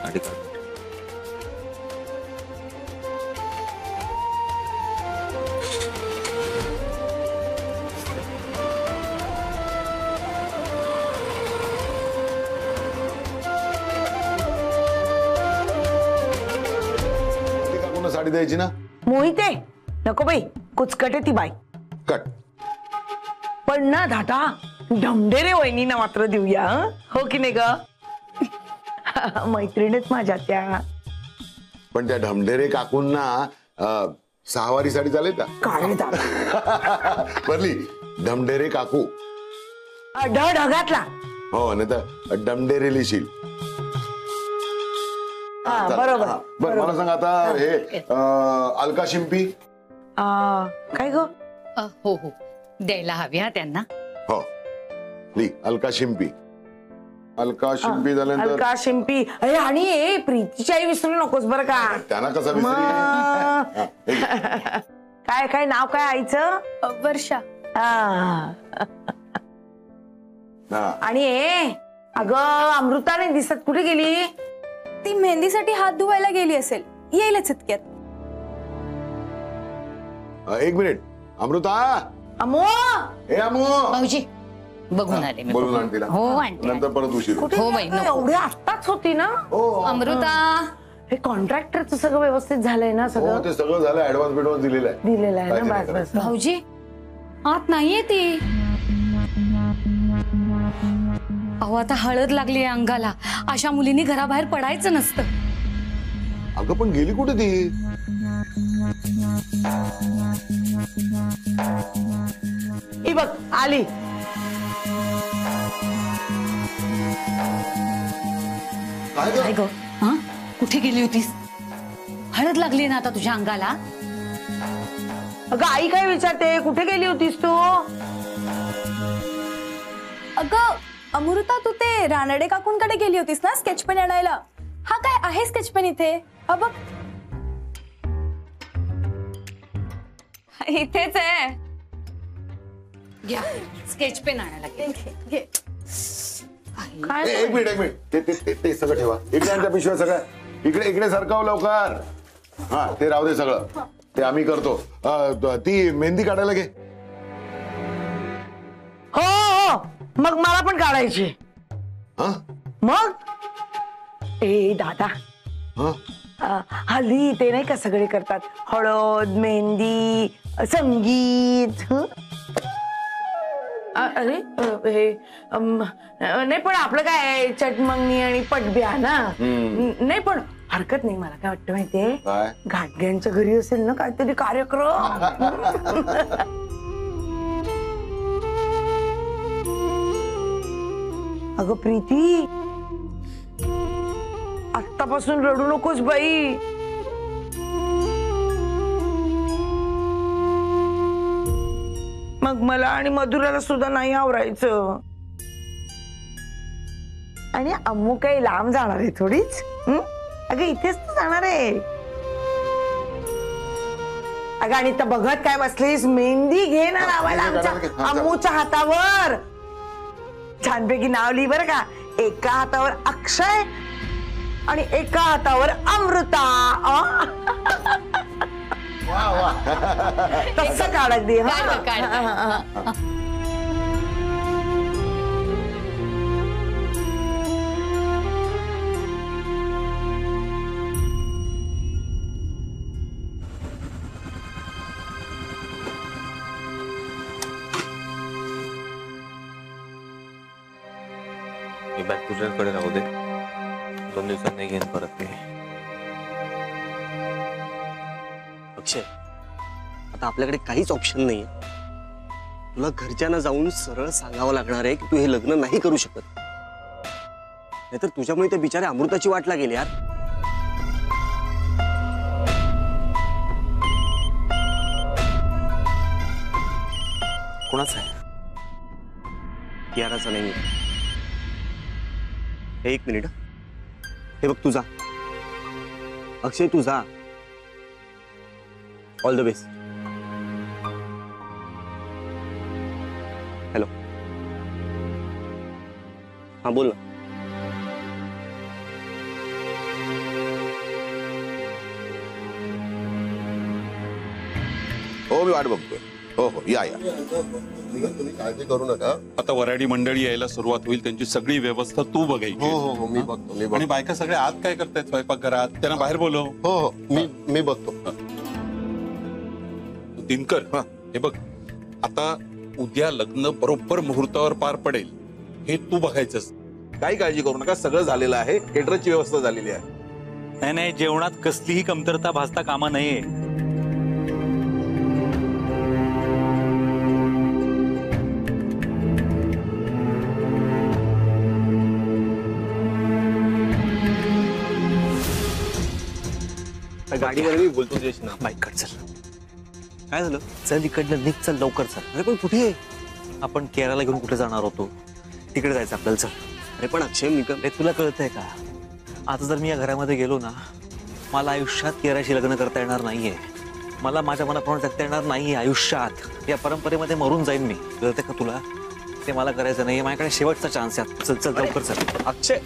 आणि कर. साडी द्यायची ना? मोहिते नको बाई, कुचकटे ती बाई. कट. पण ना धाटा, ढमढेरे वहिनींना मात्र देऊया, हो की नाही ग? मैत्रिणीच माझ्या त्या. पण त्या ढमढेरे काकूंना 6 वारी साडी चालेल का? काळे बरली ढमढेरे काकू. ढगातला. हो, नाही तर डमढेरे लिहिशील. बरोबर. बर, मला सांग आता हे अलका शिंपी काय ग? हो हो, द्यायला हवी हा त्यांना. हो, ली अलका शिंपी. अलका शिंपी झाल्यानंतर अलका शिंपी. अरे आणि प्रीतीची आई विसरू नकोस बरं का. त्यांना कसं विसरी? काय काय नाव काय आईचं? वर्षा. आणि अगं अमृता नाही दिसत, कुठे गेली? ती मेहंदीसाठी हात धुवायला गेली असेल, येईलच इतक्यात. 1 मिनिट. अमृता. अमो. हे अमो. भाऊजी बघून आले मी. बोलून आण तिला. हो आणते. नंतर परत उशीर. हो बाई, नको. एवढे आत्ताच होती ना? अमृता. हे कॉन्ट्रॅक्टरचं सगळं व्यवस्थित झालंय ना? सगळं ते सगळं झालं. ऍडव्हान्स दिलेलं आहे ना? बस बस. भाऊजी आत नाहीये ती. अहो आता हळद लागली अंगाला, अशा मुलींनी घराबाहेर पडायचं नसतं. अगं पण गेली कुठे ती? ही बघ आली. काय ग? हा, कुठे गेली होतीस? हळद लागली ना आता तुझ्या अंगाला. अगं आई काय विचारते, कुठे गेली होतीस तू? अगं अमृता, तू ते रानडे काकूंकडे गेली होतीस ना स्केच पेन आणायला? हा काय आहे स्केच पेन इथे? हा बघ, इथेच आहे. घ्या, स्केच पेन आणायला घे. एक मिनिट. ते सगळं ठेवा. इकडे आण त्या पिशव्या सगळ्या. इकडे सरकाव लवकर. हा, ते राहू दे सगळं, ते आम्ही करतो. ती मेहंदी काढायला घे. हो हो, मग मला पण काढायची. मग दादा, हल्ली ते नाही का सगळे करतात, हळद, मेहंदी, संगीत. अरे हे नाही, पण आपलं काय चटमंगनी आणि पटब्या ना. नाही पण हरकत नाही. मला काय वाटतं माहितीये, घाटग्यांच्या घरी असेल ना काहीतरी कार्यक्रम. अगं प्रीती, आत्तापासून रडू नकोस बाई. मग मला आणि मधुराला सुद्धा नाही आवरायचं. आणि अम्मू काही लांब जाणार आहे थोडीच. अगं इथेच तर जाणार आहे. अगं आणि तर बघत काय बसलीस, मेहंदी घे ना लावायला आमच्या अम्मूच्या हातावर. छानपैकी नाव लिही बरं का. एका हातावर अक्षय आणि एका हातावर अमृता. तसं काढत दे. ही बॅग तुझ्याकडे राहू दे, 2 दिवसांनी घेईन परत मी. अक्षय, आता आपल्याकडे काहीच ऑप्शन नाहीये. तुला घरच्यांना जाऊन सरळ सांगावं लागणार आहे की तू हे लग्न नाही करू शकत, नाहीतर तुझ्यामुळे त्या बिचाऱ्या अमृताची वाट लागेल यार. कोणाचा आहे? कियाराचा नाही. एक मिनिट, हे बघ तुझा अक्षय, तुझा ऑल द बेस्ट. हॅलो, हा बोल ना. हो मी वाट बघतोय. हो हो या या. तुम्ही काळजी करू नका. आता वराडी मंडळी यायला सुरुवात होईल, त्यांची सगळी व्यवस्था तू बघायची. हो हो हो मी बघतो. आणि बायका सगळ्या आत काय करतायत स्वयंपाकघरात, त्यांना बाहेर बोलव. हो हो मी बघतो. दिनकर, हे बघ, आता उद्या लग्न बरोबर मुहूर्तावर पार पडेल हे तू बघायचंस. काही काळजी करू नका, सगळं झालेलं आहे. केटरची व्यवस्था झालेली आहे. नाही नाही, जेवणात कसलीही कमतरता भासता कामा नये. गाडीवर मी बोलतो तुझ्याशी ना. बाईक कर, चल. काय झालं? चल इकडनं निघ, चल लवकर चल. अरे पण कुठे? आपण केरळला घेऊन कुठे जाणार होतो, तिकडे जायचं आपल्याला. चल. अरे पण अक्षय, मी तुला कळतंय का, आता जर मी या घरामध्ये गेलो ना, मला आयुष्यात केराशी लग्न करता येणार नाहीये. मला माझ्या मनाप्रमाणे जगता येणार नाहीये आयुष्यात. या परंपरेमध्ये मरून जाईन मी. कळतंय का तुला? ते मला करायचं नाहीये. माझ्याकडे शेवटचा चान्स आहे. चल चल लवकर चल. अक्षय,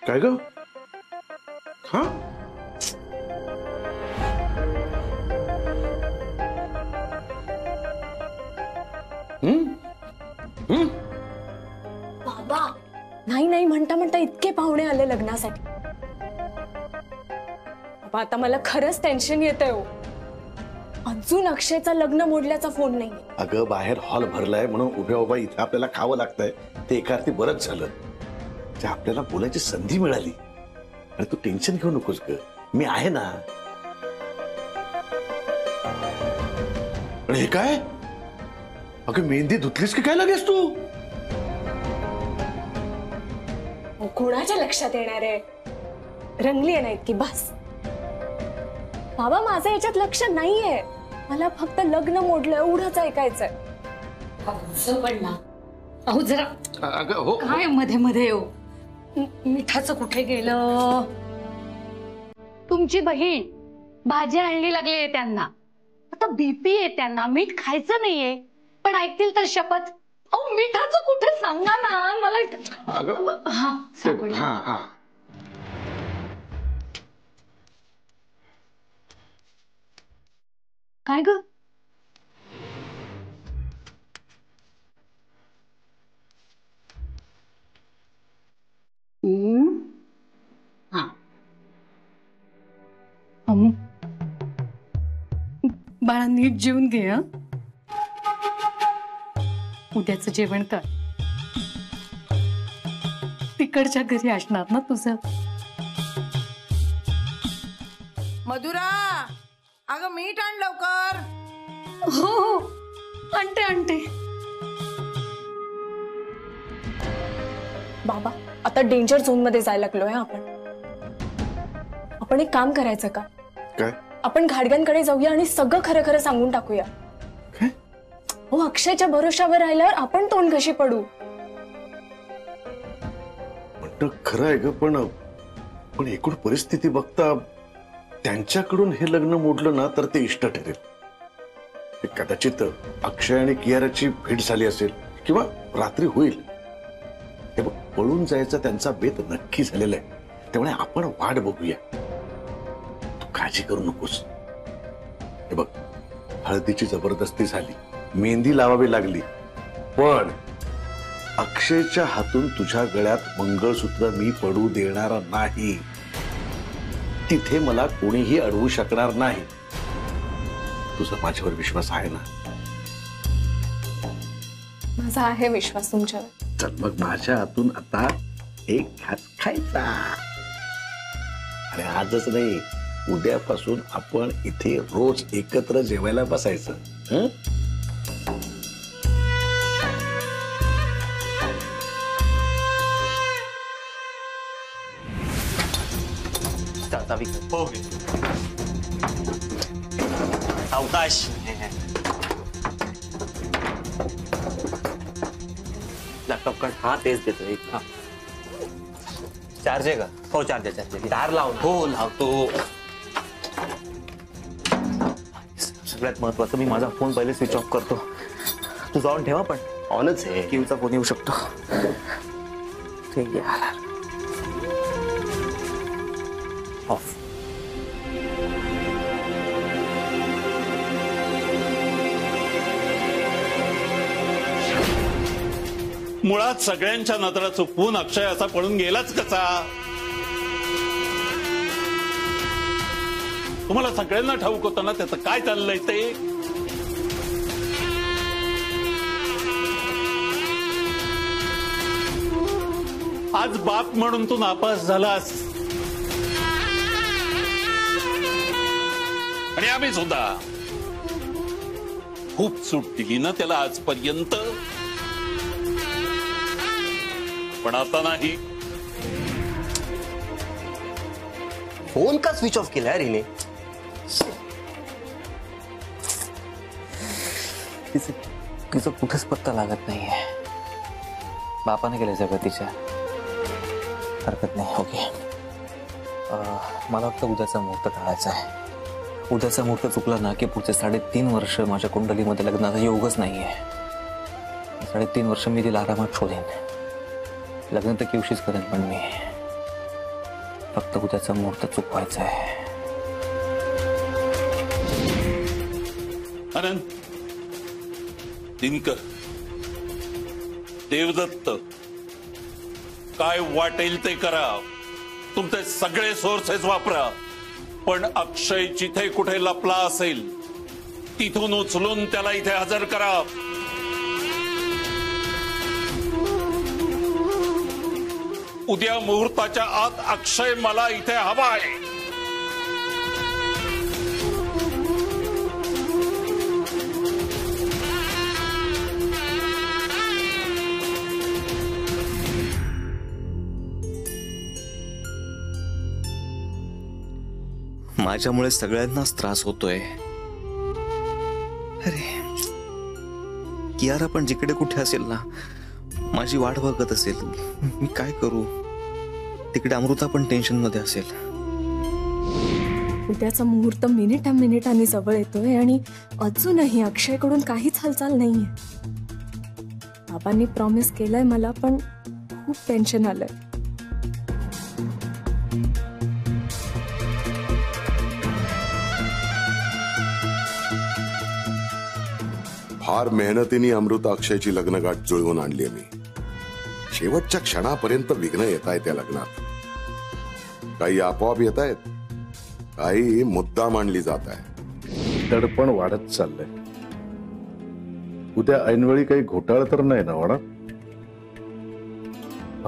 काय ग? हा बाबा, नाही नाही म्हणता म्हणता इतके पाहुणे आले लग्नासाठी. बाबा आता मला खरंच टेन्शन येतंय हो. अजून अक्षयचा लग्न मोडल्याचा फोन नाही. अगं बाहेर हॉल भरलाय म्हणून उभ्या उभ्या इथे आपल्याला खावं लागतंय, ते एका अर्थी बरंच झालं. ते आपल्याला बोलायची संधी मिळाली. आणि तू टेन्शन घेऊ नकोस ग, मी आहे ना. आणि हे काय? अगं मेहंदी धुतलीस की काय लगेच तू? कोणाच्या लक्षात येणार आहे? रंगली आहे ना इतकी बस. बाबा माझं याच्यात लक्ष नाहीये. मला फक्त लग्न मोडलं एवढंच ऐकायचंय. पण ना, अहो जरा हो काय मध्ये मध्ये येऊ. मिठाचं कुठे गेलं? तुमची बहीण भाजी आणली लागली त्यांना. आता बीपी आहे त्यांना, मीठ खायचं नाहीये. पण ऐकतील तर शपथ. अहो मिठाचं कुठे सांगा ना मला. हा सापडलं. हा काय ग? हा बाळा नीट जेवून घे. हं, उद्याचं जेवण कर. तिकडच्या घरी असणार ना तुझं. मधुरा, अगं मीठ आण लवकर. हो हो आणते आणते. बाबा आता डेंजर झोन मध्ये जायला लागलोय आपण. आपण एक काम करायचं का? काय? आपण घाडग्यांकडे जाऊया आणि सगळं खरं खरं सांगून टाकूया. हो, अक्षयच्या भरोशावर राहिल्यावर आपण तोंड कशी पडू. म्हणतं खरं आहे ग, पण एकूण परिस्थिती बघता त्यांच्याकडून हे लग्न मोडलं ना तर ते इष्ट ठरेल. कदाचित अक्षय आणि कियाराची भेट झाली असेल किंवा रात्री होईल. हे बघ, पळून जायचा त्यांचा बेत नक्की झालेला आहे. त्यामुळे आपण वाट बघूया. तू काळजी करू नकोस. हे बघ, हळदीची जबरदस्ती झाली, मेहंदी लावावी लागली, पण अक्षयच्या हातून तुझ्या गळ्यात मंगळसूत्र मी पडू देणार नाही. तिथे मला कोणीही अडवू शकणार नाही. तुझा माझ्यावर विश्वास आहे ना? माझा आहे विश्वास तुमच्यावर. तर मग माझ्या हातून आता एक घास खायचा. आणि आजच नाही, उद्यापासून आपण इथे रोज एकत्र जेवायला बसायचं. हं? हो अवकाश. लॅपटॉप काढ. हा तेच देतो. एक चार्ज आहे का? हो चार्ज आहे. चार्ज आहे. दार लाव. हो लावतो. सगळ्यात महत्वाचं, मी माझा फोन पहिले स्विच ऑफ करतो. तू जाऊन ठेवा. पण ऑनच आहे. क्यूचा फोन येऊ शकतो. ठीक आहे. ऑफ. मुळात सगळ्यांच्या नजरा चुकवून अक्षय असा पळून गेलाच कसा? तुम्हाला सगळ्यांना ठाऊक होतं ना त्याचं काय चाललंय ते? आज बाप म्हणून तू नापास झालास आणि आम्ही सुद्धा खूप सूट दिली ना त्याला आजपर्यंत. पण आता नाही. फोन का स्विच ऑफ केलाय रिने? तिचं कुठेच पत्ता लागत नाहीये. बापाने केलं सगळं तिच्या. हरकत नाही. ओके. मला वाटतं उद्याचा मुहूर्त टाळायचा आहे. उद्याचा मुहूर्त चुकला ना की पुढचे 3.5 वर्ष माझ्या कुंडलीमध्ये लग्नाचा योगच नाहीये. 3.5 वर्ष मी तिला आरामात शोधेन. लग्न तर केवशीच करेन, पण मी फक्त उद्याचा मुहूर्त चुकवायचा आहे. आनंद, दिनकर, देवदत्त, काय वाटेल ते करा. तुमचे सगळे सोर्सेस वापरा. पण अक्षय जिथे कुठे लपला असेल तिथून उचलून त्याला इथे हजर करा. उद्या मुहूर्ताच्या आत अक्षय मला इथे हवा आहे. माझ्यामुळे सगळ्यांनाच त्रास होतोय. अरे कियारा पण जिकडे कुठे असेल ना, माझी वाट बघत असेल. मी काय करू? तिकडे अमृता पण टेन्शन मध्ये असेल. उद्याचा मुहूर्त मिनिटांनी जवळ येतोय आणि अजूनही अक्षयकडून काहीच हालचाल नाहीये. बाबांनी प्रॉमिस केलंय मला, पण खूप टेन्शन आलंय. फार मेहनतीने अमृता अक्षयची लग्नगाठ जुळवून आणली मी. शेवटच्या क्षणापर्यंत विघ्न येत आहे त्या लग्नात. काही आपोआप येत आहेत, काही मुद्दाम आणली जात आहे. दडपण वाढत चाललंय. उद्या ऐनवेळी काही घोटाळा तर नाही ना वाडा?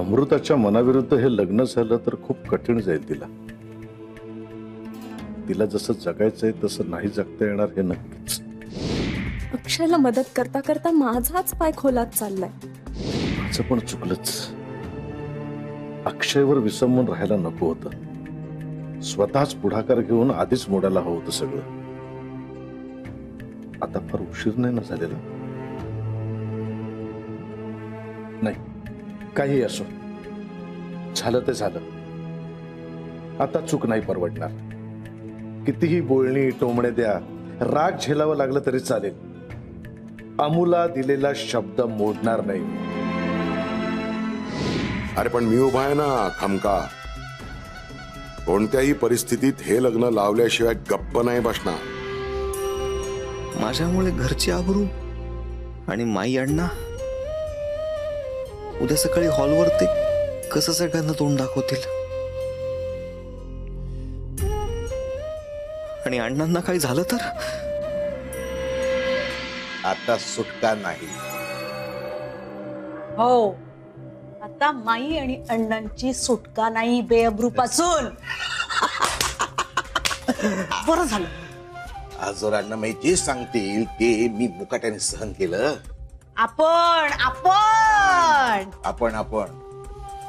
अमृताच्या मनाविरुद्ध हे लग्न झालं तर खूप कठीण जाईल तिला. तिला जसं जगायचंय तसं नाही जगता येणार हे नक्कीच. अक्षयला मदत करता करता माझाच पाय खोलात चाललाय. माझं पण चुकलंच. अक्षयवर विसंबून राहायला नको होतं. स्वतःच पुढाकार घेऊन आधीच मोडायला हवं होतं सगळं. आता फार उशीर नाही ना झालेला? नाही, काही असो, झालं ते झालं. आता चूक नाही परवडणार. कितीही बोलणी टोमणे द्या, राग झेलावं लागलं तरी चालेल. अमूला दिलेला शब्द मोडणार नाही. अरे पण मी उभा आहे ना खमका. कोणत्याही परिस्थितीत हे लग्न लावल्याशिवाय गप्प नाही बसणार. माझ्यामुळे घरची आबरू आणि माई अण्णा उद्या सकाळी हॉलवर ते कसं सगळ्यांना तोंड दाखवतील. आणि अण्णांना काही झालं तर? आता सुटका नाही. हो, आता माई आणि अण्णांची सुटका नाही बेअब्रूपासून. बरं झालं. आज जर अण्णामाई जे सांगतील ते मी मुकाट्याने सहन केलं. आपण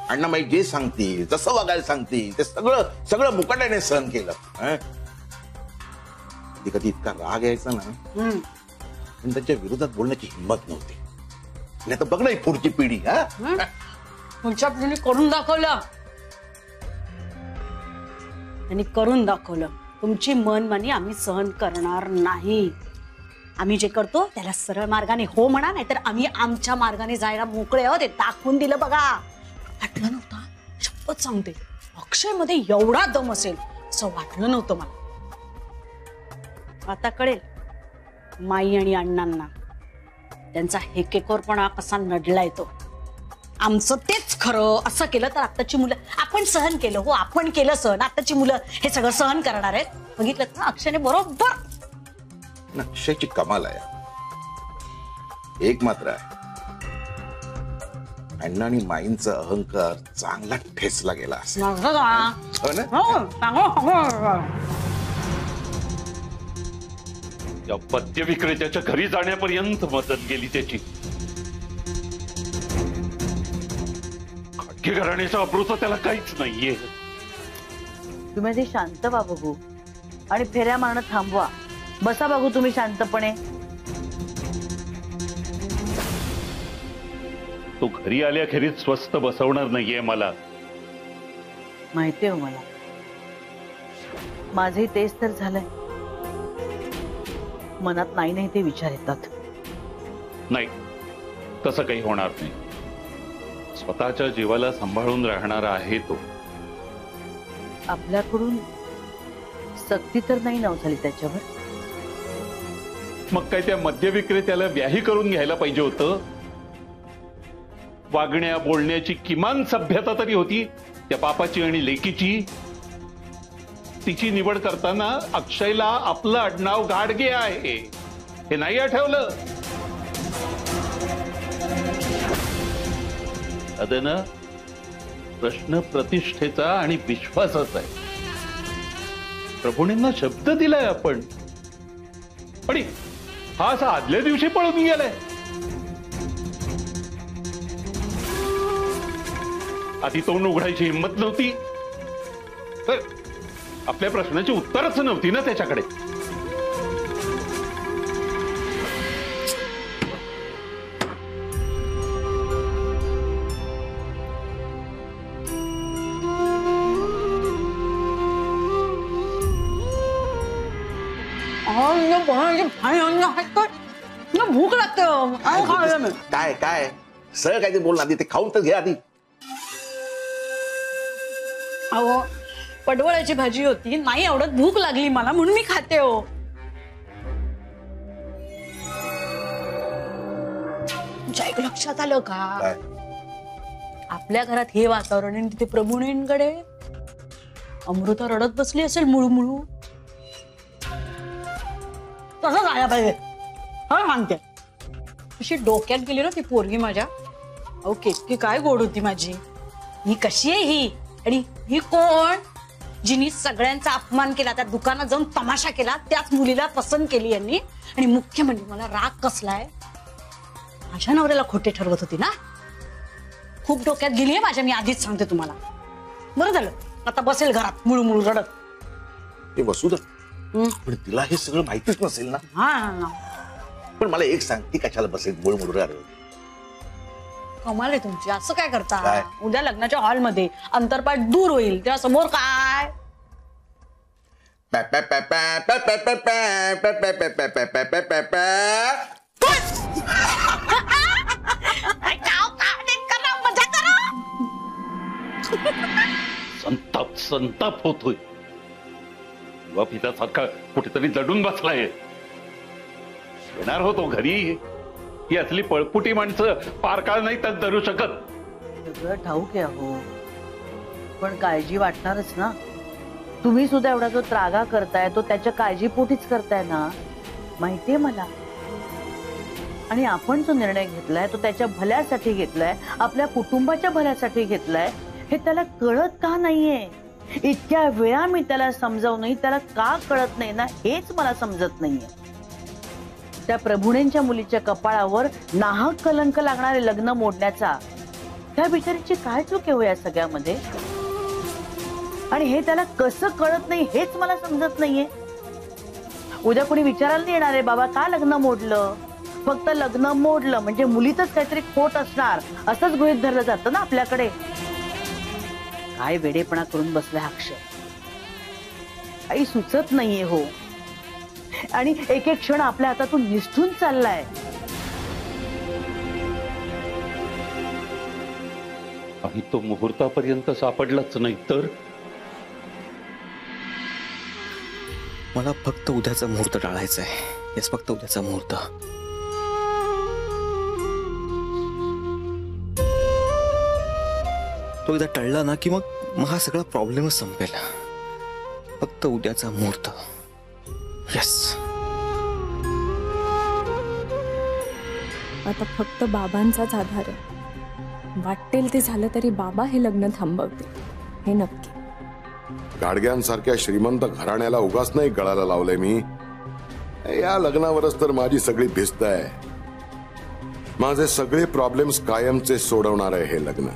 अण्णामाई जे सांगतील जसं वागायला सांगतील ते सगळं सगळं मुकाट्याने सहन केलं. कधी कधी इतका राग यायचा ना, पण त्यांच्या विरोधात बोलण्याची हिंमत नव्हती. आणि आता बघ ना ही पुढची पिढी. तुमच्या पिढीने करून दाखवलं. त्यांनी करून दाखवलं. तुमची मनमानी आम्ही सहन करणार नाही. आम्ही जे करतो त्याला सरळ मार्गाने हो म्हणा, नाहीतर आम्ही आमच्या मार्गाने जायला मोकळे आहोत. ते दाखवून दिलं बघा. वाटलं नव्हतं, शपथ सांगते, अक्षय मध्ये एवढा दम असेल असं वाटलं नव्हतं मला. आता कळेल माई आणि अण्णांना त्यांचा हेकेखोरपणा कसा नडलाय तो. आमचं तेच खरं. असं केलं तर आताची मुलं, आपण सहन केलं, हो आपण केलं सहन, आताची मुलं हे सगळं सहन करणार आहेत. बघितलं ना, अक्षयने बरोबर. अक्षयची कमाल आहे. एक मात्र आहे, अण्णा आणि माईंचा अहंकार चांगला ठेचला गेला असेल. या पद्य विक्रेत्याच्या घरी जाण्यापर्यंत मदत गेली त्याची. खडके घराण्याच्या अब्रूचं त्याला काहीच नाहीये. तुम्ही आधी शांत व्हा बघू आणि फेऱ्या मारणं थांबवा. बसा बघू तुम्ही शांतपणे. तो घरी आल्याखेरीज स्वस्त बसवणार नाहीये मला. माहितीये हो मला. माझंही तेच तर झालंय. मनात नाही ते विचार येतात. नाही, तसं काही होणार नाही. स्वतःच्या जीवाला सांभाळून राहणारा आहे तो. आपल्याकडून सक्ती तर नाही नाव झाली त्याच्यावर. मग काय त्या मद्य विक्रेत्याला व्याही करून घ्यायला पाहिजे होतं. वागण्या बोलण्याची किमान सभ्यता तरी होती त्या बापाची आणि लेकीची. तिची निवड करताना अक्षयला आपलं आडनाव गाडगे आहे हे नाही आठवलं. ना प्रश्न प्रतिष्ठेचा आणि विश्वासाचा आहे. प्रभूंना शब्द दिलाय आपण, आणि हा असा आदल्या दिवशी पळून गेलाय. आधी तोंड उघडायची हिंमत नव्हती, तर आपल्या प्रश्नाची उत्तरच नव्हती ना त्याच्याकडे. भूक लागते. काय काय सगळं काय ते बोल आधी, ते खाऊन तर घ्या आधी. अहो, पडवळाची भाजी होती, नाही आवडत, भूक लागली मला म्हणून मी खाते. हो, तुमच्या एक लक्षात आलं का? आपल्या घरात हे वातावरण आणि तिथे प्रभूंकडे अमृता रडत बसली असेल मुळूमुळू. तसं झालं पाहिजे. हा सांगते, अशी डोक्यात गेली ना ती पोरगी माझ्या. अहो केतकी काय गोड होती माझी. ही कशी आहे ही, आणि ही कोण जिनी सगळ्यांचा अपमान केला, त्या दुकानात जाऊन तमाशा केला, त्याच मुलीला पसंत केली यांनी. आणि मुख्य म्हणजे मला राग कसलाय, माझ्या नवऱ्याला खोटे ठरवत होती ना. खूप डोक्यात गेली आहे माझ्या, मी आधीच सांगते तुम्हाला. बरं झालं आता बसेल घरात मुळूमुळू रडत. ते बसू तर, पण तिला हे सगळं माहितीच नसेल ना. हा, पण मला एक सांग, ती कशाला बसेल मुळमुळू रडत? कमाल आहे तुमची. असं काय करता? उद्या लग्नाच्या हॉलमध्ये अंतरपाठ दूर होईल तेव्हा समोर काय संताप संताप होतोय. युवा पित्यासारखा कुठेतरी जडून बसलाय. येणार होतो घरी, ही असली पळपुटी माणसं पार काळ नाही त्यात धरू शकत. सगळं ठाऊक आहे हो, पण काळजी वाटणारच ना. तुम्ही सुद्धा एवढा जो त्रागा करताय तो त्याच्या काळजीपोटीच करताय ना, माहितीये मला. आणि आपण जो निर्णय घेतलाय तो त्याच्या भल्यासाठी घेतलाय, आपल्या कुटुंबाच्या भल्यासाठी घेतलाय, हे त्याला कळत का नाहीये? इतक्या वेळा मी त्याला समजावूनही त्याला का कळत नाही ना, हेच मला समजत नाहीये. त्या प्रभुणेंच्या मुलीच्या कपाळावर नाहक कलंक लागणारे लग्न मोडण्याचा त्या बिचारीची काय चूक आहे या सगळ्यामध्ये? आणि हे त्याला कसं कळत नाही हेच मला समजत नाहीये. उद्या कोणी विचारायला नाही येणार आहे, बाबा का लग्न मोडलं? फक्त लग्न मोडलं म्हणजे मुलीतच काहीतरी खोट असणार असंच गृहीत धरलं जातं ना आपल्याकडे. काय वेडेपणा करून बसलाय अक्षय, काही सुचत नाहीये हो. आणि एक एक क्षण आपल्या हातातून निसटून चाललाय. आणि तो मुहूर्तापर्यंत सापडलाच नाही तर? मला फक्त उद्याचा मुहूर्त टाळायचा आहे. येस, फक्त उद्याचा मुहूर्त. तो एकदा टळला ना की मग हा सगळा प्रॉब्लेमच संपेल. फक्त उद्याचा मुहूर्त. येस. आता फक्त बाबांचाच आधार आहे. वाटेल ते झालं तरी बाबा हे लग्न थांबवतील, हे नक्की. गाडग्यांसारख्या श्रीमंत घराण्याला उगाच नाही गळाला लावलंय मी. या लग्नावरच तर माझी सगळी भिस्त आहे. माझे सगळे प्रॉब्लेम्स कायमचे सोडवणार आहे हे लग्न.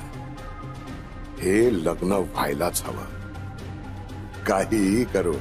हे लग्न व्हायलाच हवं, काहीही करू.